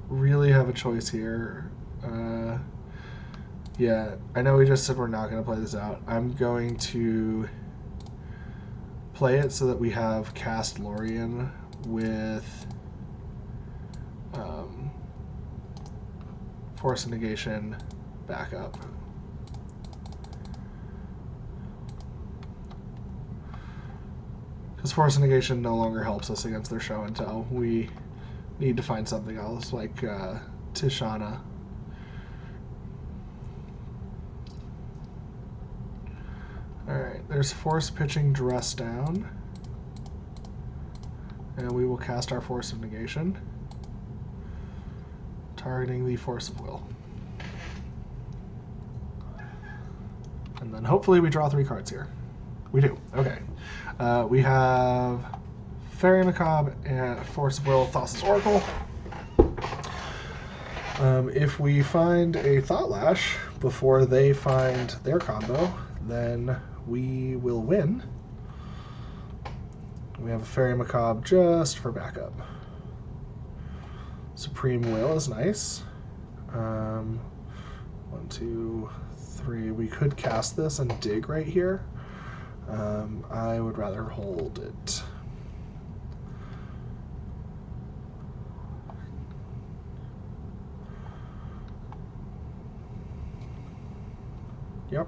Speaker 1: Really have a choice here. Yeah, I know we just said we're not going to play this out. I'm going to play it so that we have cast Lorien with Force of Negation backup. Because Force of Negation no longer helps us against their show and tell. We need to find something else, like Tishana. Alright, there's Force Pitching Dress Down. And we will cast our Force of Negation, targeting the Force of Will. And then hopefully we draw 3 cards here. We do. Okay. We have Fairy Macabre and Force of Will, Thassa's Oracle. If we find a Thought Lash before they find their combo, then we will win. We have a Fairy Macabre just for backup. Supreme Will is nice. 1, 2, 3. We could cast this and dig right here. I would rather hold it. Yep.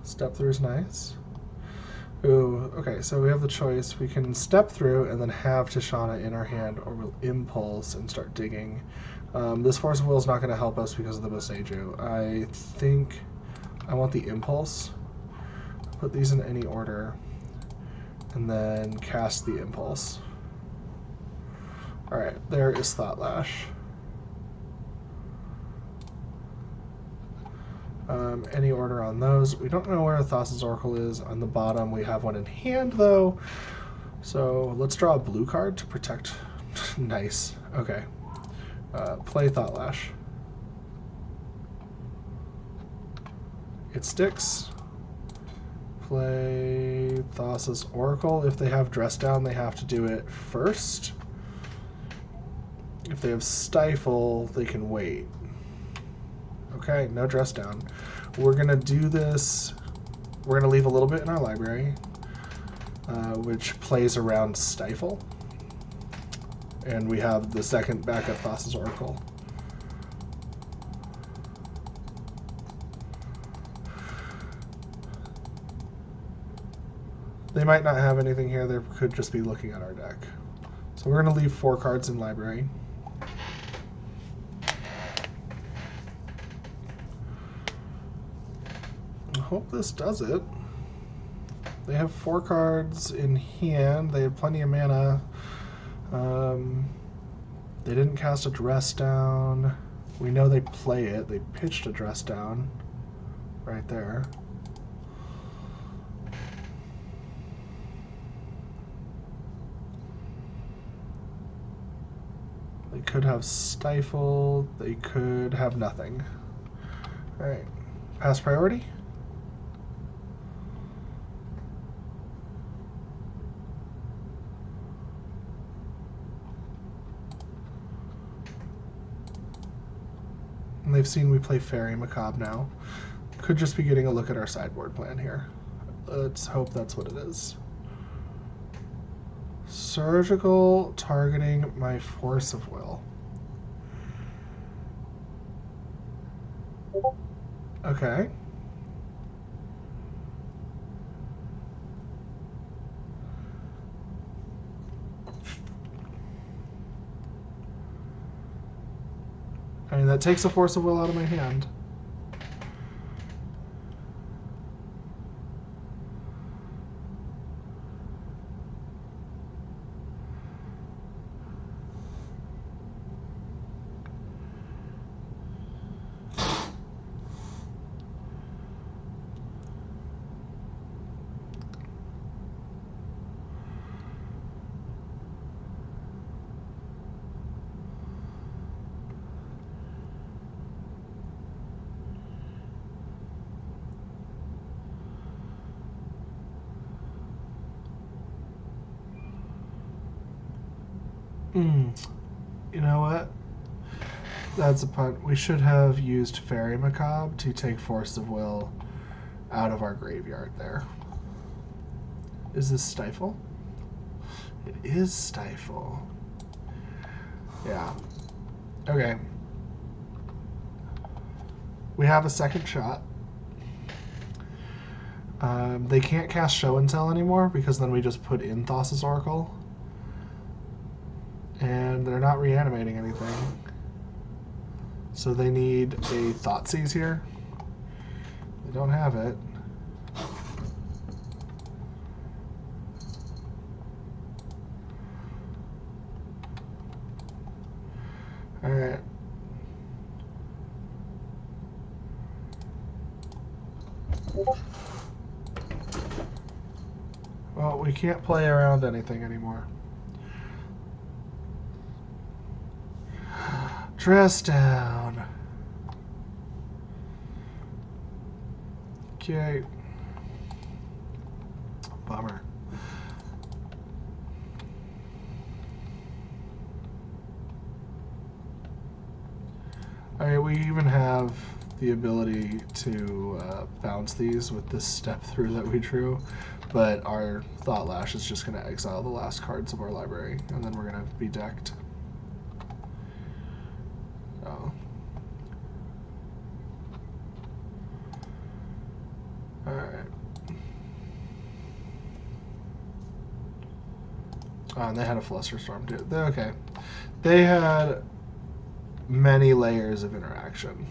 Speaker 1: Step through is nice. Ooh, okay, so we have the choice. We can step through and then have Tishana in our hand, or we'll impulse and start digging. This Force of Will is not going to help us because of the Boseiju. I think I want the impulse. Put these in any order, and then cast the impulse. Alright, there is Thought Lash. Any order on those. We don't know where Thassa's Oracle is. On the bottom, we have one in hand, though. So let's draw a blue card to protect. Nice. Okay. Play Thought Lash. It sticks. Play Thassa's Oracle. If they have Dress Down, they have to do it first. If they have Stifle, they can wait. Okay, no Dress Down. We're going to do this. We're going to leave a little bit in our library, which plays around Stifle. And we have the second backup Thassa's Oracle. They might not have anything here. They could just be looking at our deck. So we're going to leave 4 cards in library. I hope this does it. They have 4 cards in hand. They have plenty of mana. They didn't cast a Dress Down. We know they play it. They pitched a Dress Down right there. They could have Stifle. They could have nothing. All right. Pass priority. And they've seen we play Fairy Macabre now. Could just be getting a look at our sideboard plan here. Let's hope that's what it is. Surgical targeting my Force of Will. Okay. I mean, that takes a Force of Will out of my hand. You know what? That's a punt. We should have used Fairy Macabre to take Force of Will out of our graveyard there. Is this Stifle? It is Stifle. Yeah. Okay. We have a second shot. They can't cast Show and Tell anymore because then we just put in Thassa's Oracle. And they're not reanimating anything. So they need a Thoughtseize here. They don't have it. Alright. Well, we can't play around anything anymore. Dress Down. Okay. Bummer. Alright, we even have the ability to bounce these with this step through that we drew, but our Thought Lash is just going to exile the last cards of our library, and then we're going to be decked. Oh. Alright. Oh, and they had a Flusterstorm too. Okay. They had many layers of interaction.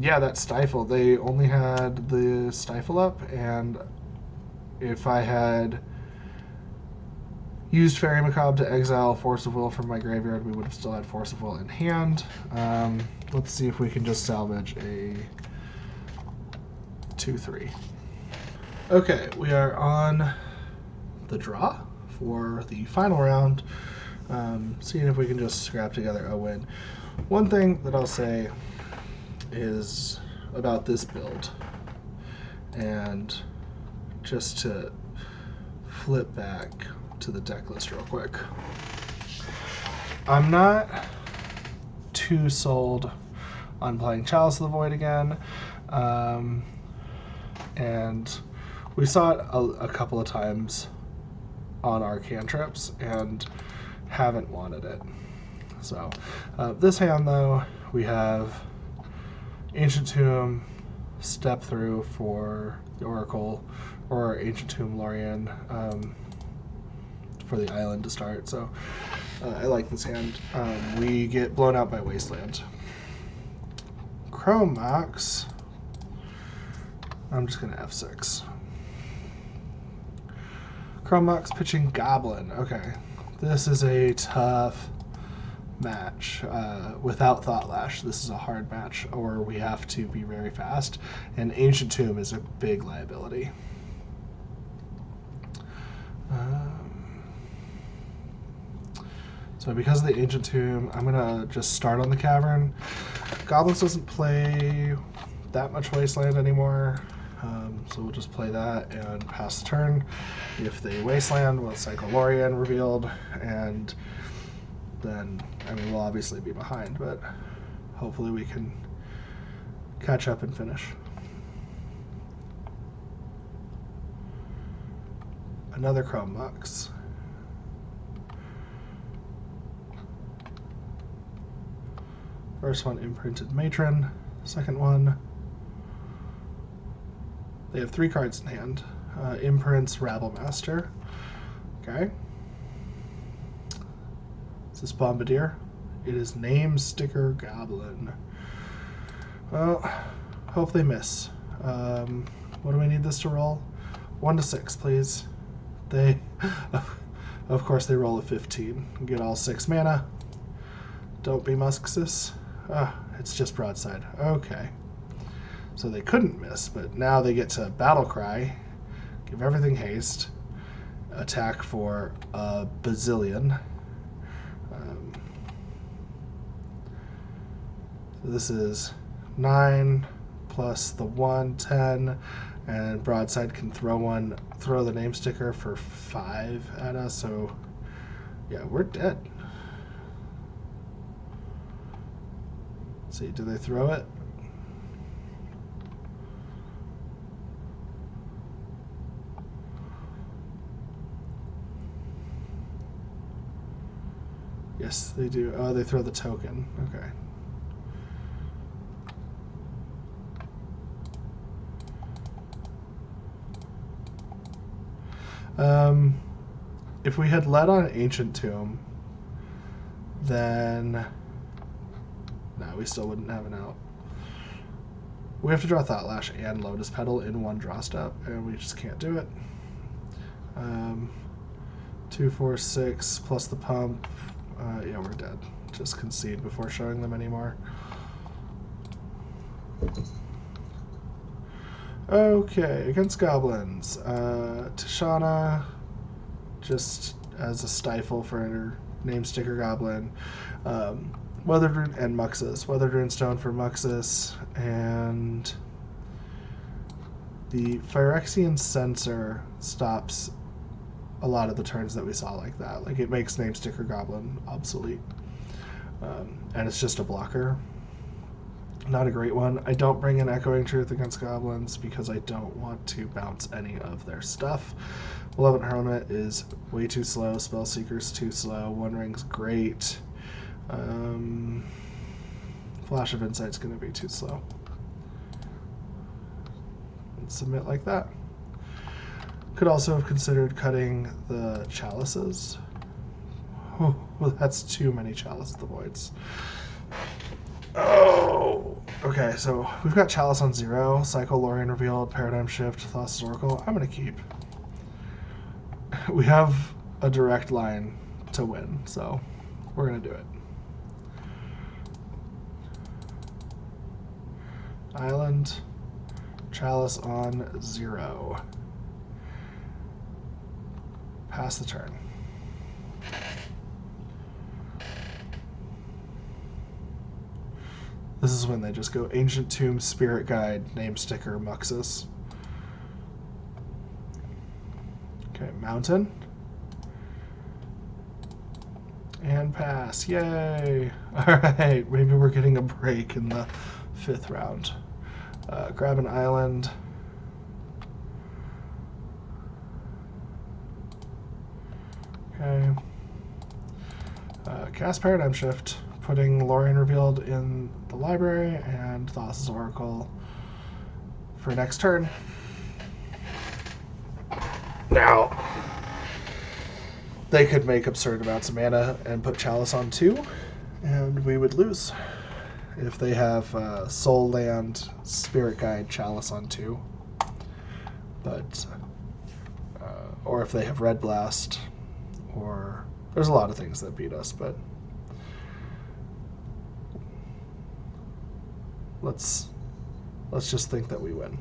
Speaker 1: Yeah, that Stifle. They only had the Stifle up, and if I had used Fairy Macabre to exile Force of Will from my graveyard, we would have still had Force of Will in hand. Let's see if we can just salvage a 2/3. Okay, we are on the draw for the final round, seeing if we can just scrap together a win. One thing that I'll say is about this build, and just to flip back to the deck list real quick, I'm not too sold on playing Chalice of the Void again, and we saw it a couple of times on our cantrips and haven't wanted it. So this hand though, we have Ancient Tomb, Step Through for the Oracle, or Ancient Tomb Lorien for the island to start. So I like this hand. We get blown out by Wasteland. Chrome Mox, I'm just going to F6. Chrome Mox pitching Goblin. Okay, this is a tough match. Without Thought Lash, this is a hard match, or we have to be very fast, and Ancient Tomb is a big liability. So because of the Ancient Tomb, I'm gonna just start on the Cavern. Goblins doesn't play that much Wasteland anymore, so we'll just play that and pass the turn. If they Wasteland, we'll cycle Lorien revealed, and then, I mean, we'll obviously be behind, but hopefully we can catch up and finish. Another Chrome Mox. First one, Imprinted Matron. Second one, they have 3 cards in hand. Imprints Rabble Master. Okay. Is this Bombardier? It is Name Sticker Goblin. Well, hope they miss. What do we need this to roll? 1 to 6, please. They, of course, they roll a 15. Get all 6 mana. Don't be Musksis. It's just Broadside. Okay. So they couldn't miss, but now they get to Battle Cry, give everything haste, attack for a bazillion. So this is 9 plus the 1, 10, and Broadside can throw the name sticker for 5 at us, so yeah, we're dead. Let's see, do they throw it? Yes, they do. Oh, they throw the token. Okay. If we had led on Ancient Tomb, then no, we still wouldn't have an out. We have to draw Thought Lash and Lotus Petal in one draw step, and we just can't do it. 2, 4, 6 plus the pump. Yeah, we're dead. Just concede before showing them anymore. Okay, against Goblins. Tishana, just as a stifle for her Name Sticker Goblin. Weathered Rune and Muxus. Weathered Runestone for Muxus, and the Phyrexian Censor stops a lot of the turns that we saw like that. Like, it makes Name Sticker Goblin obsolete. and it's just a blocker. Not a great one. I don't bring in Echoing Truth against goblins because I don't want to bounce any of their stuff. Malevolent Hermit is way too slow. Spellseeker's too slow. One Ring's great. Flash of Insight's going to be too slow. And submit like that. Could also have considered cutting the chalices. Oh, well, that's too many Chalice of the Voids. Oh! Okay, so we've got Chalice on 0, Cycle, Lorien Revealed, Paradigm Shift, Thassa, Oracle. I'm going to keep. We have a direct line to win, so we're going to do it. Island, Chalice on 0. Pass the turn. This is when they just go Ancient Tomb, Spirit Guide, Name Sticker, Muxus. Okay, Mountain. And pass. Yay! Alright, maybe we're getting a break in the 5th round. Grab an island. Okay. Cast Paradigm Shift, putting Lorien Revealed in the library and Thassa's Oracle for next turn. Now, they could make absurd amounts of mana and put Chalice on 2, and we would lose. If they have Soul Land, Spirit Guide, Chalice on 2, but or if they have Red Blast, or there's a lot of things that beat us, but let's just think that we win.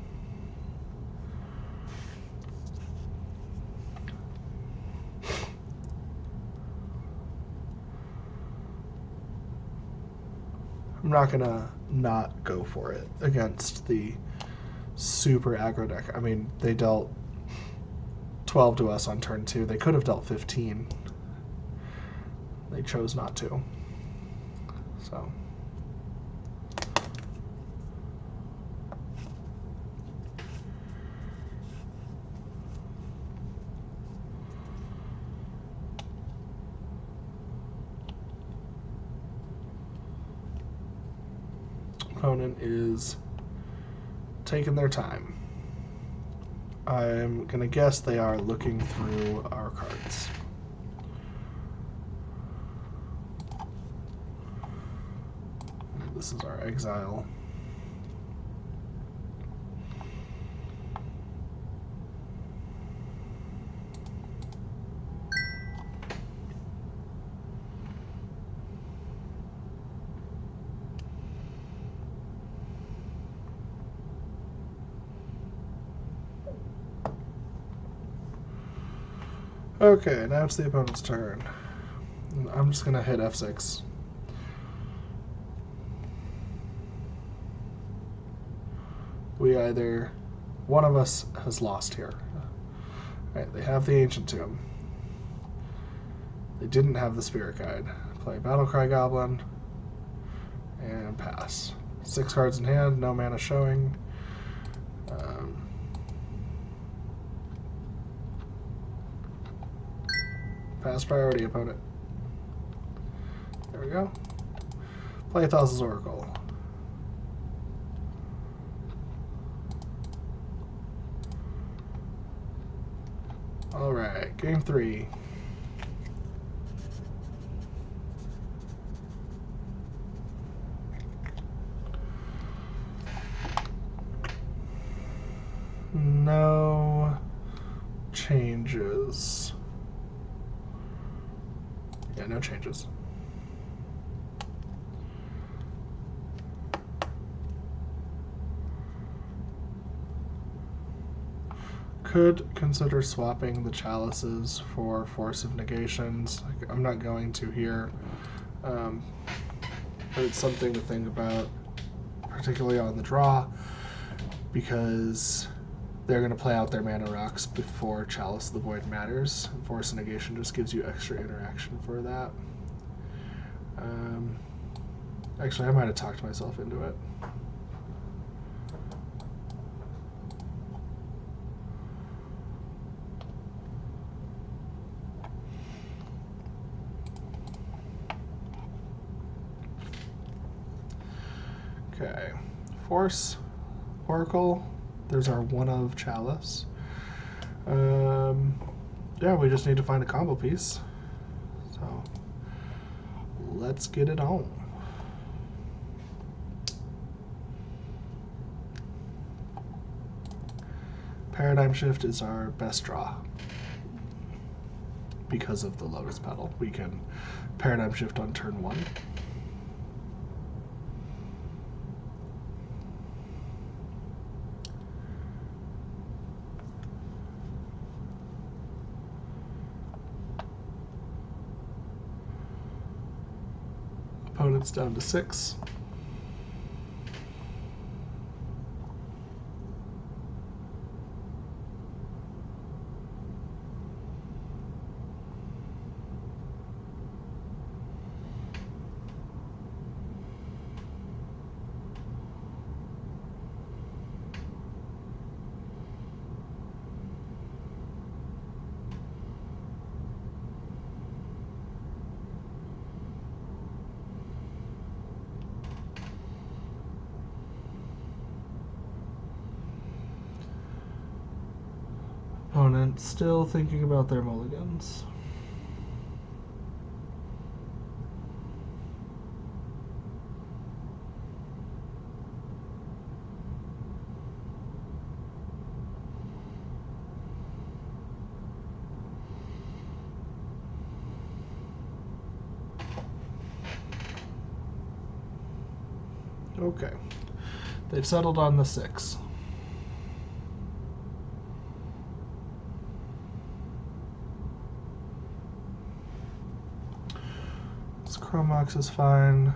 Speaker 1: I'm not gonna not go for it against the super aggro deck. I mean, they dealt 12 to us on turn 2. They could have dealt 15. They chose not to. So. Opponent is taking their time. I'm going to guess they are looking through our cards. This is our exile. Okay, now it's the opponent's turn. I'm just going to hit F6. We either... one of us has lost here. Alright, they have the Ancient Tomb. They didn't have the Spirit Guide. Play Battlecry Goblin. And pass. 6 cards in hand, no mana showing. Pass priority, opponent. There we go. Play Thassa's Oracle. Alright, game 3. No changes. Yeah, no changes. Could consider swapping the chalices for Force of Negations. I'm not going to here, but it's something to think about, particularly on the draw, because they're going to play out their mana rocks before Chalice of the Void matters. Force of Negation just gives you extra interaction for that. Actually, I might have talked myself into it. Okay, Force, Oracle, there's our one of Chalice. Yeah, we just need to find a combo piece. So, let's get it on. Paradigm Shift is our best draw. Because of the Lotus Petal, we can Paradigm Shift on turn 1. Opponent's down to 6. Opponent still thinking about their mulligans. Okay. They've settled on the 6. This Chromox is fine.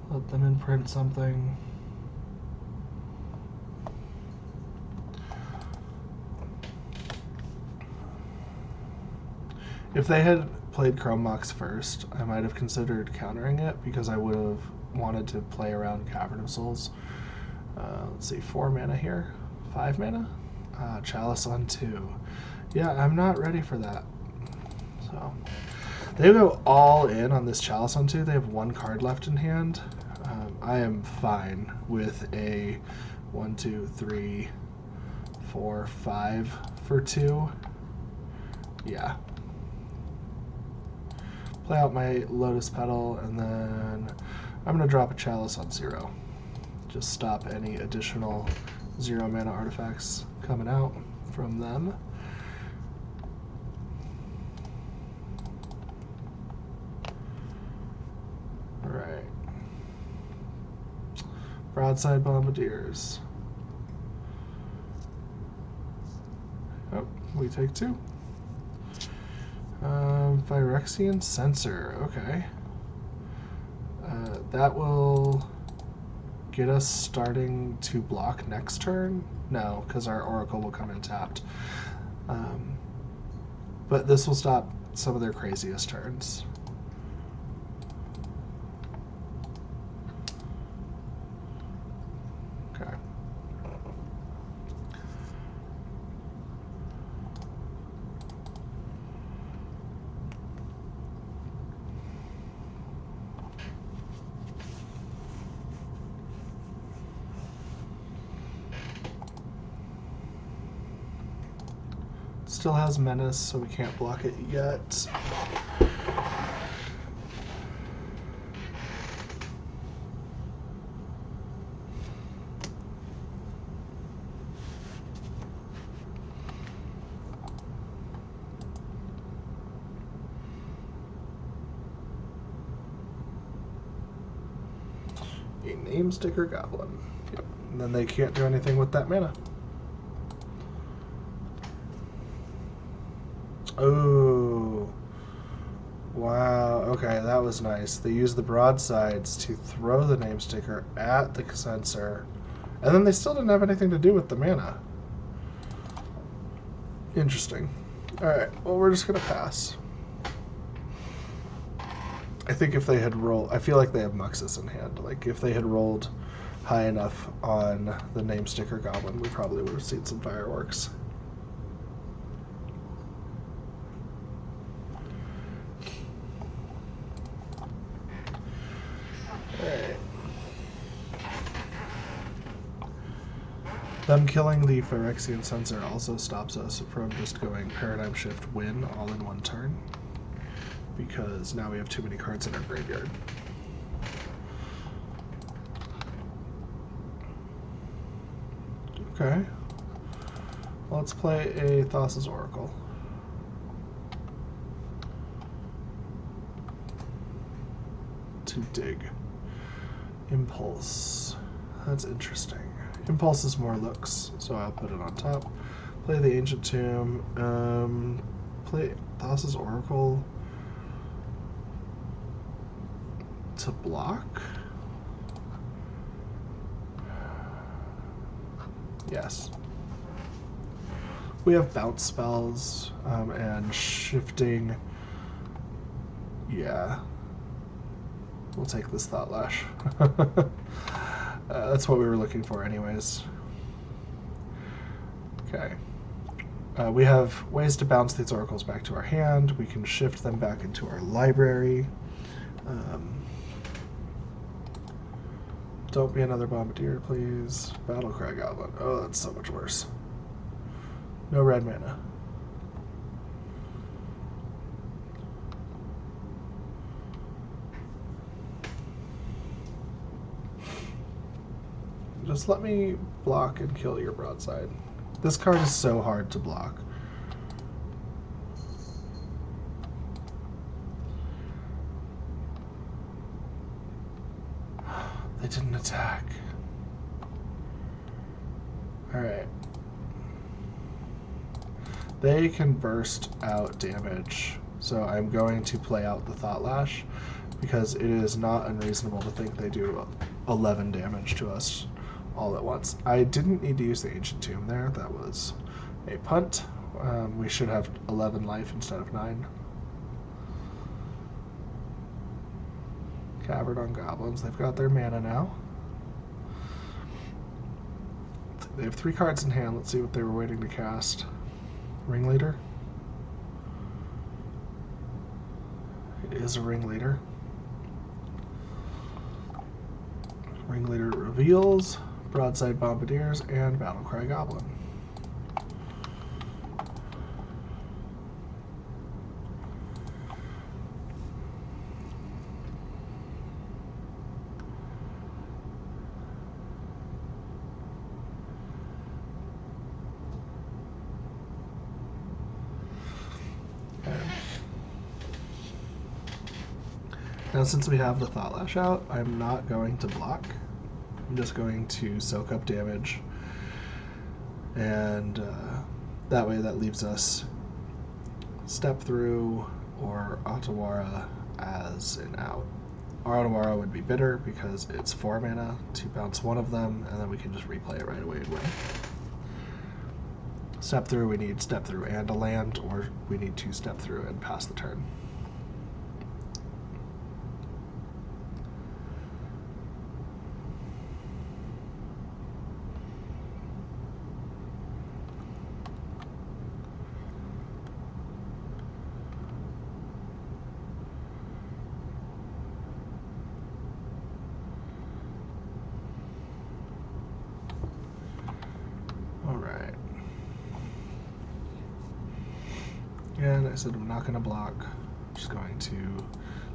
Speaker 1: Let them imprint something. If they had played Chromox first, I might have considered countering it because I would have wanted to play around Cavern of Souls. Let's see, 4 mana here, 5 mana? Chalice on 2. Yeah, I'm not ready for that. So they go all in on this Chalice on 2. They have 1 card left in hand. I am fine with a 1, 2, 3, 4, 5 for 2. Yeah. Play out my Lotus Petal, and then I'm going to drop a Chalice on 0. Just stop any additional 0 mana artifacts coming out from them. Alright. Broadside Bombardiers. Oh, we take 2. Phyrexian Sensor, okay. That will get us starting to block next turn? No, because our Oracle will come in tapped. But this will stop some of their craziest turns. Okay. Still has Menace, so we can't block it yet. A name sticker Goblin. Yep. And then they can't do anything with that mana. Oh, wow. Okay, that was nice. They used the broadsides to throw the name sticker at the sensor, and then they still didn't have anything to do with the mana. Interesting. Alright, well, we're just going to pass. I think if they had rolled, I feel like they have Muxus in hand. Like if they had rolled high enough on the name sticker Goblin, we probably would have seen some fireworks. Alright. Them killing the Phyrexian sensor also stops us from just going Paradigm Shift win all in one turn, because now we have too many cards in our graveyard. Okay. Let's play a Thassa's Oracle. To dig. Impulse. That's interesting. Impulse is more looks, so I'll put it on top. Play the Ancient Tomb. Play Thassa's Oracle to block? Yes. We have bounce spells and shifting. Yeah. We'll take this Thought Lash. That's what we were looking for anyways. Okay. We have ways to bounce these oracles back to our hand. We can shift them back into our library. Don't be another Bombardier, please. Battlecry Goblin. Oh, that's so much worse. No red mana. Just let me block and kill your broadside. This card is so hard to block. They didn't attack. Alright. They can burst out damage, so I'm going to play out the Thought Lash because it is not unreasonable to think they do 11 damage to us all at once. I didn't need to use the Ancient Tomb there. That was a punt. We should have 11 life instead of 9. Cavern on Goblins. They've got their mana now. They have 3 cards in hand. Let's see what they were waiting to cast. Ringleader. It is a Ringleader. Ringleader reveals Broadside Bombardiers and Battlecry Goblin. Now, since we have the Thought Lash out, I'm not going to block. I'm just going to soak up damage, and that way that leaves us Step Through or Otawara as an out. Our Otawara would be bitter because it's 4 mana to bounce one of them, and then we can just replay it right away and win. Step Through, we need Step Through and a land, or we need to Step Through and pass the turn. And I said I'm not going to block. I'm just going to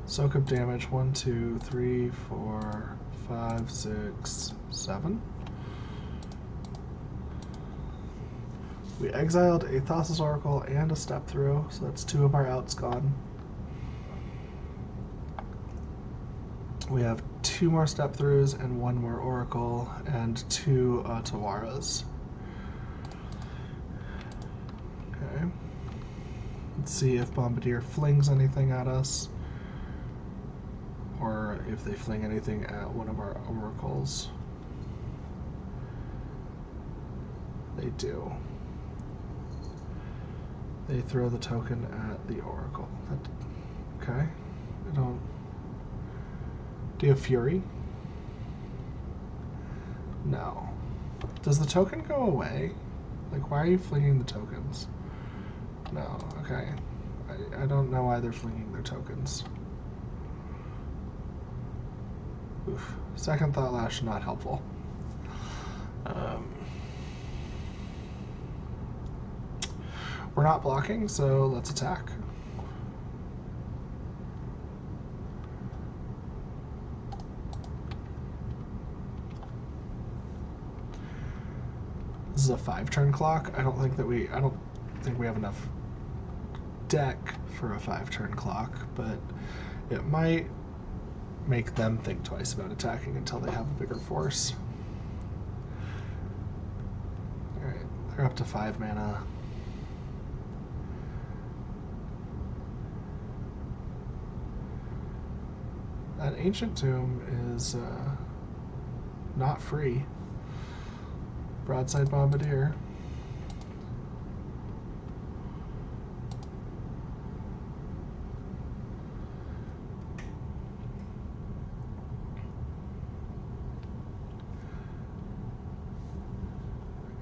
Speaker 1: soak up damage. 1, 2, 3, 4, 5, 6, 7. We exiled a Thassa's Oracle and a Step Through, so that's 2 of our outs gone. We have 2 more Step Throughs and 1 more Oracle and 2 Otawaras. Okay. Let's see if Bombardier flings anything at us, or if they fling anything at one of our oracles. They do. They throw the token at the oracle. Okay. I don't Do you have Fury? No. Does the token go away? Like, why are you flinging the tokens? No, okay. I don't know why they're flinging their tokens. Oof. Second thought, Lash, not helpful. We're not blocking, so let's attack. This is a 5-turn clock. I don't think we have enough deck for a 5-turn clock, but it might make them think twice about attacking until they have a bigger force. Alright, they're up to 5 mana. That Ancient Tomb is not free. Broadside Bombardier.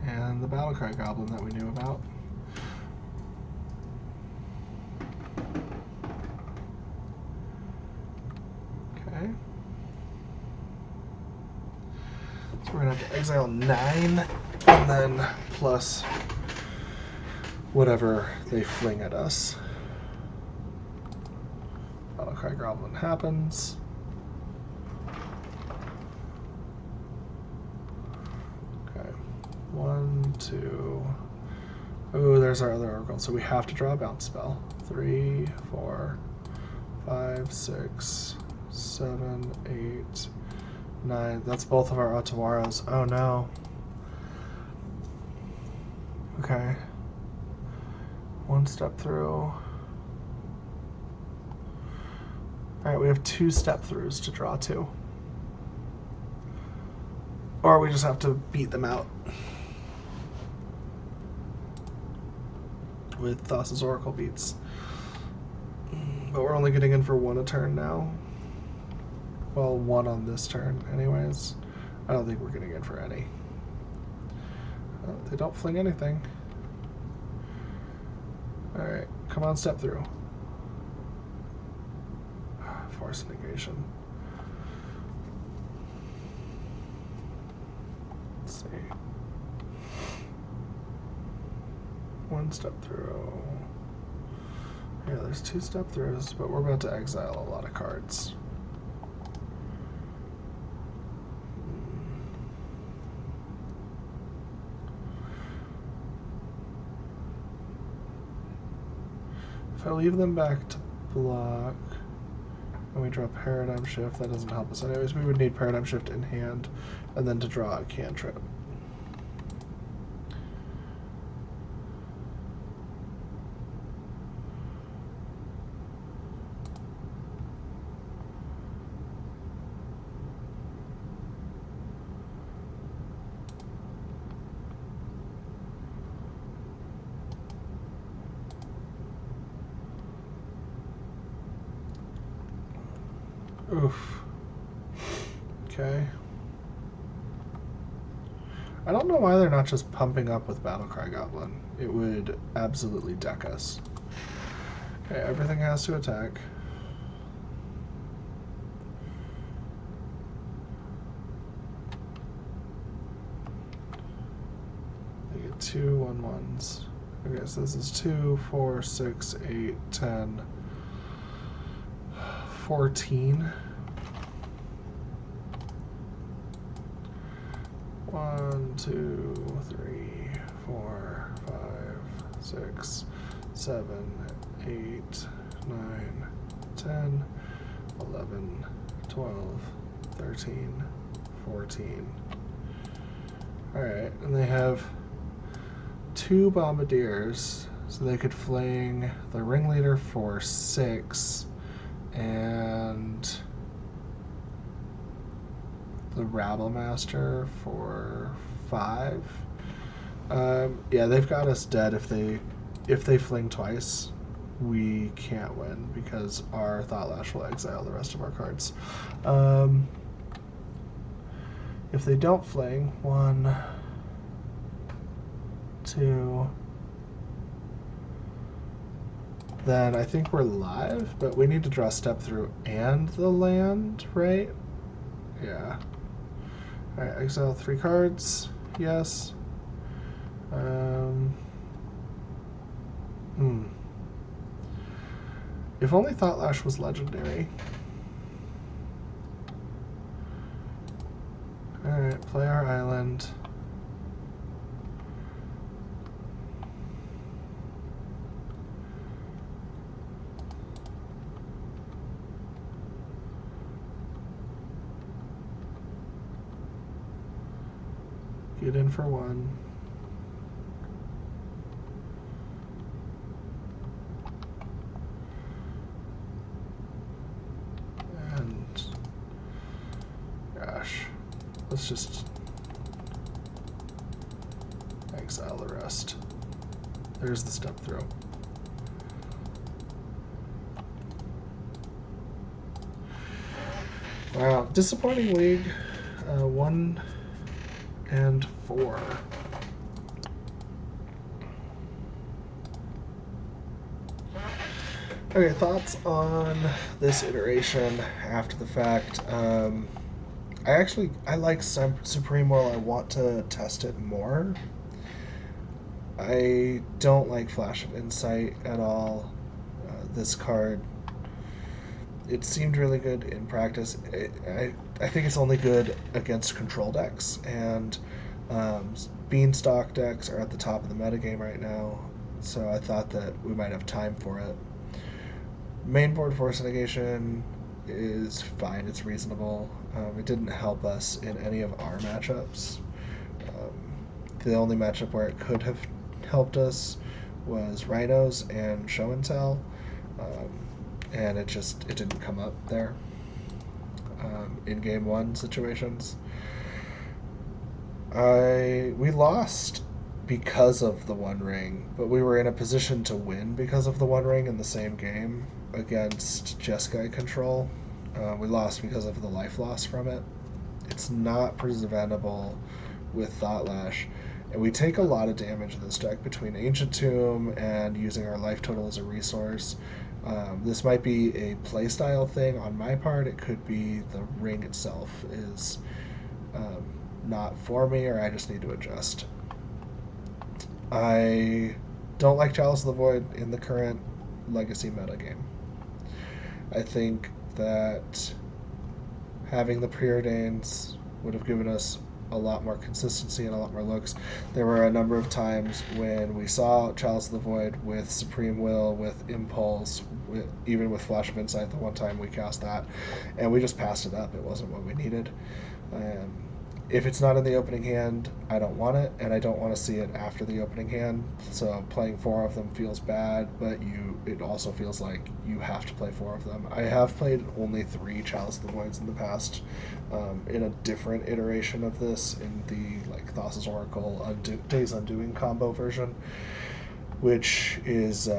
Speaker 1: And the Battlecry Goblin that we knew about. Okay. So we're going to have to exile 9, and then plus whatever they fling at us. Battlecry Goblin happens. Okay. 1, 2. Oh, there's our other Oracle. So we have to draw a bounce spell. 3, 4, 5, 6, 7, 8, 9. That's both of our Otawaros. Oh no. Okay. 1 step through. Alright, we have 2 step throughs to draw 2. Or we just have to beat them out with Thassa's Oracle beats. But we're only getting in for 1 a turn now. Well, 1 on this turn anyways. I don't think we're getting in for any. They don't fling anything. Alright, come on, step through. Force negation. Let's see. 1 step through. Yeah, there's 2 step throughs, but we're about to exile a lot of cards. If I leave them back to block, and we draw Paradigm Shift, that doesn't help us anyways. We would need Paradigm Shift in hand, and then to draw a cantrip. Oof. Okay. I don't know why they're not just pumping up with Battlecry Goblin. It would absolutely deck us. Okay, everything has to attack. They get 2 1/1s. Okay, so this is 2, 4, 6, 8, 10, 14. 1, 2, 3, 4, 5, 6, 7, 8, 9, 10, 11, 12, 13, 14. Alright, and they have 2 Bombardiers, so they could fling the Ringleader for 6 and the Rabble Master for 5. Yeah, they've got us dead if they fling twice. we can't win because our Thought Lash will exile the rest of our cards. If they don't fling, 1, 2, then I think we're live, but we need to draw Step Through and the land, right? Yeah. Alright, exile 3 cards. Yes. If only Thought Lash was legendary. Alright, play our island. Get in for 1. And gosh, let's just exile the rest. There's the Step Through. Wow, disappointing league. 1 and 4. Okay, thoughts on this iteration after the fact. I like Supreme Will. I want to test it more. I don't like Flash of Insight at all. This card, it seemed really good in practice. I think it's only good against control decks, and Beanstalk decks are at the top of the metagame right now, so I thought that we might have time for it. Mainboard Force Negation is fine, it's reasonable. It didn't help us in any of our matchups. The only matchup where it could have helped us was Rhinos and Show and Tell, and it didn't come up there in Game 1 situations. We lost because of the One Ring, but we were in a position to win because of the One Ring in the same game against Jeskai control. We lost because of the life loss from it. It's not preventable with Thought Lash, and we take a lot of damage in this deck between Ancient Tomb and using our life total as a resource. This might be a playstyle thing on my part. It could be the ring itself is not for me, or I just need to adjust. I don't like Chalice of the Void in the current Legacy metagame. I think that having the Preordains would have given us a lot more consistency and a lot more looks. There were a number of times when we saw Chalice of the Void with Supreme Will, with Impulse, even with Flash of Insight the one time we cast that, and we just passed it up. It wasn't what we needed. If it's not in the opening hand, I don't want it, and I don't want to see it after the opening hand. So playing 4 of them feels bad, but it also feels like you have to play 4 of them. I have played only 3 Chalice of the Voids in the past, in a different iteration of this, in the Thassa's Oracle Days Undoing combo version, which is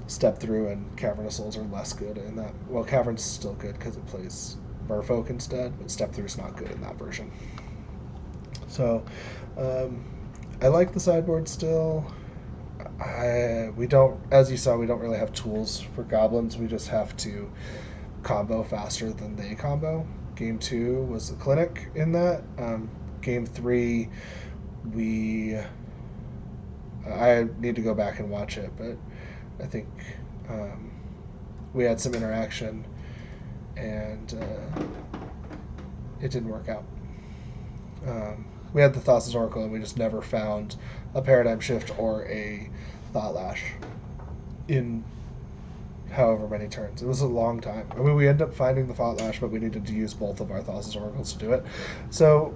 Speaker 1: Step Through and Cavernous Souls are less good in that. Well, Cavern's still good because it plays Merfolk instead, but Step Through is not good in that version. So I like the sideboard still. We don't, as you saw, we don't really have tools for goblins. We just have to combo faster than they combo. Game 2 was a clinic in that. Game 3, I need to go back and watch it, but I think we had some interaction, and it didn't work out. We had the Thassa's Oracle, and we just never found a Paradigm Shift or a Thought Lash in however many turns. It was a long time. I mean, we ended up finding the Thought Lash, but we needed to use both of our Thassa's Oracles to do it. So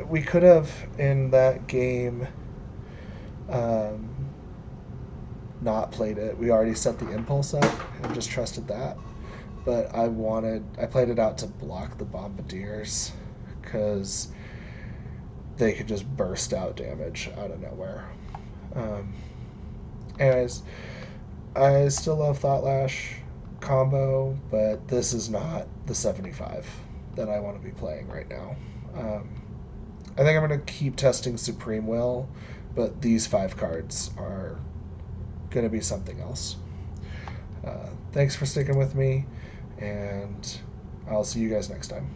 Speaker 1: we could have, in that game, not played it. We already set the Impulse up and just trusted that. But I played it out to block the Bombardiers, because they could just burst out damage out of nowhere. Anyways, I still love Thought Lash combo, but this is not the 75 that I want to be playing right now. I think I'm going to keep testing Supreme Will, but these 5 cards are going to be something else. Thanks for sticking with me, and I'll see you guys next time.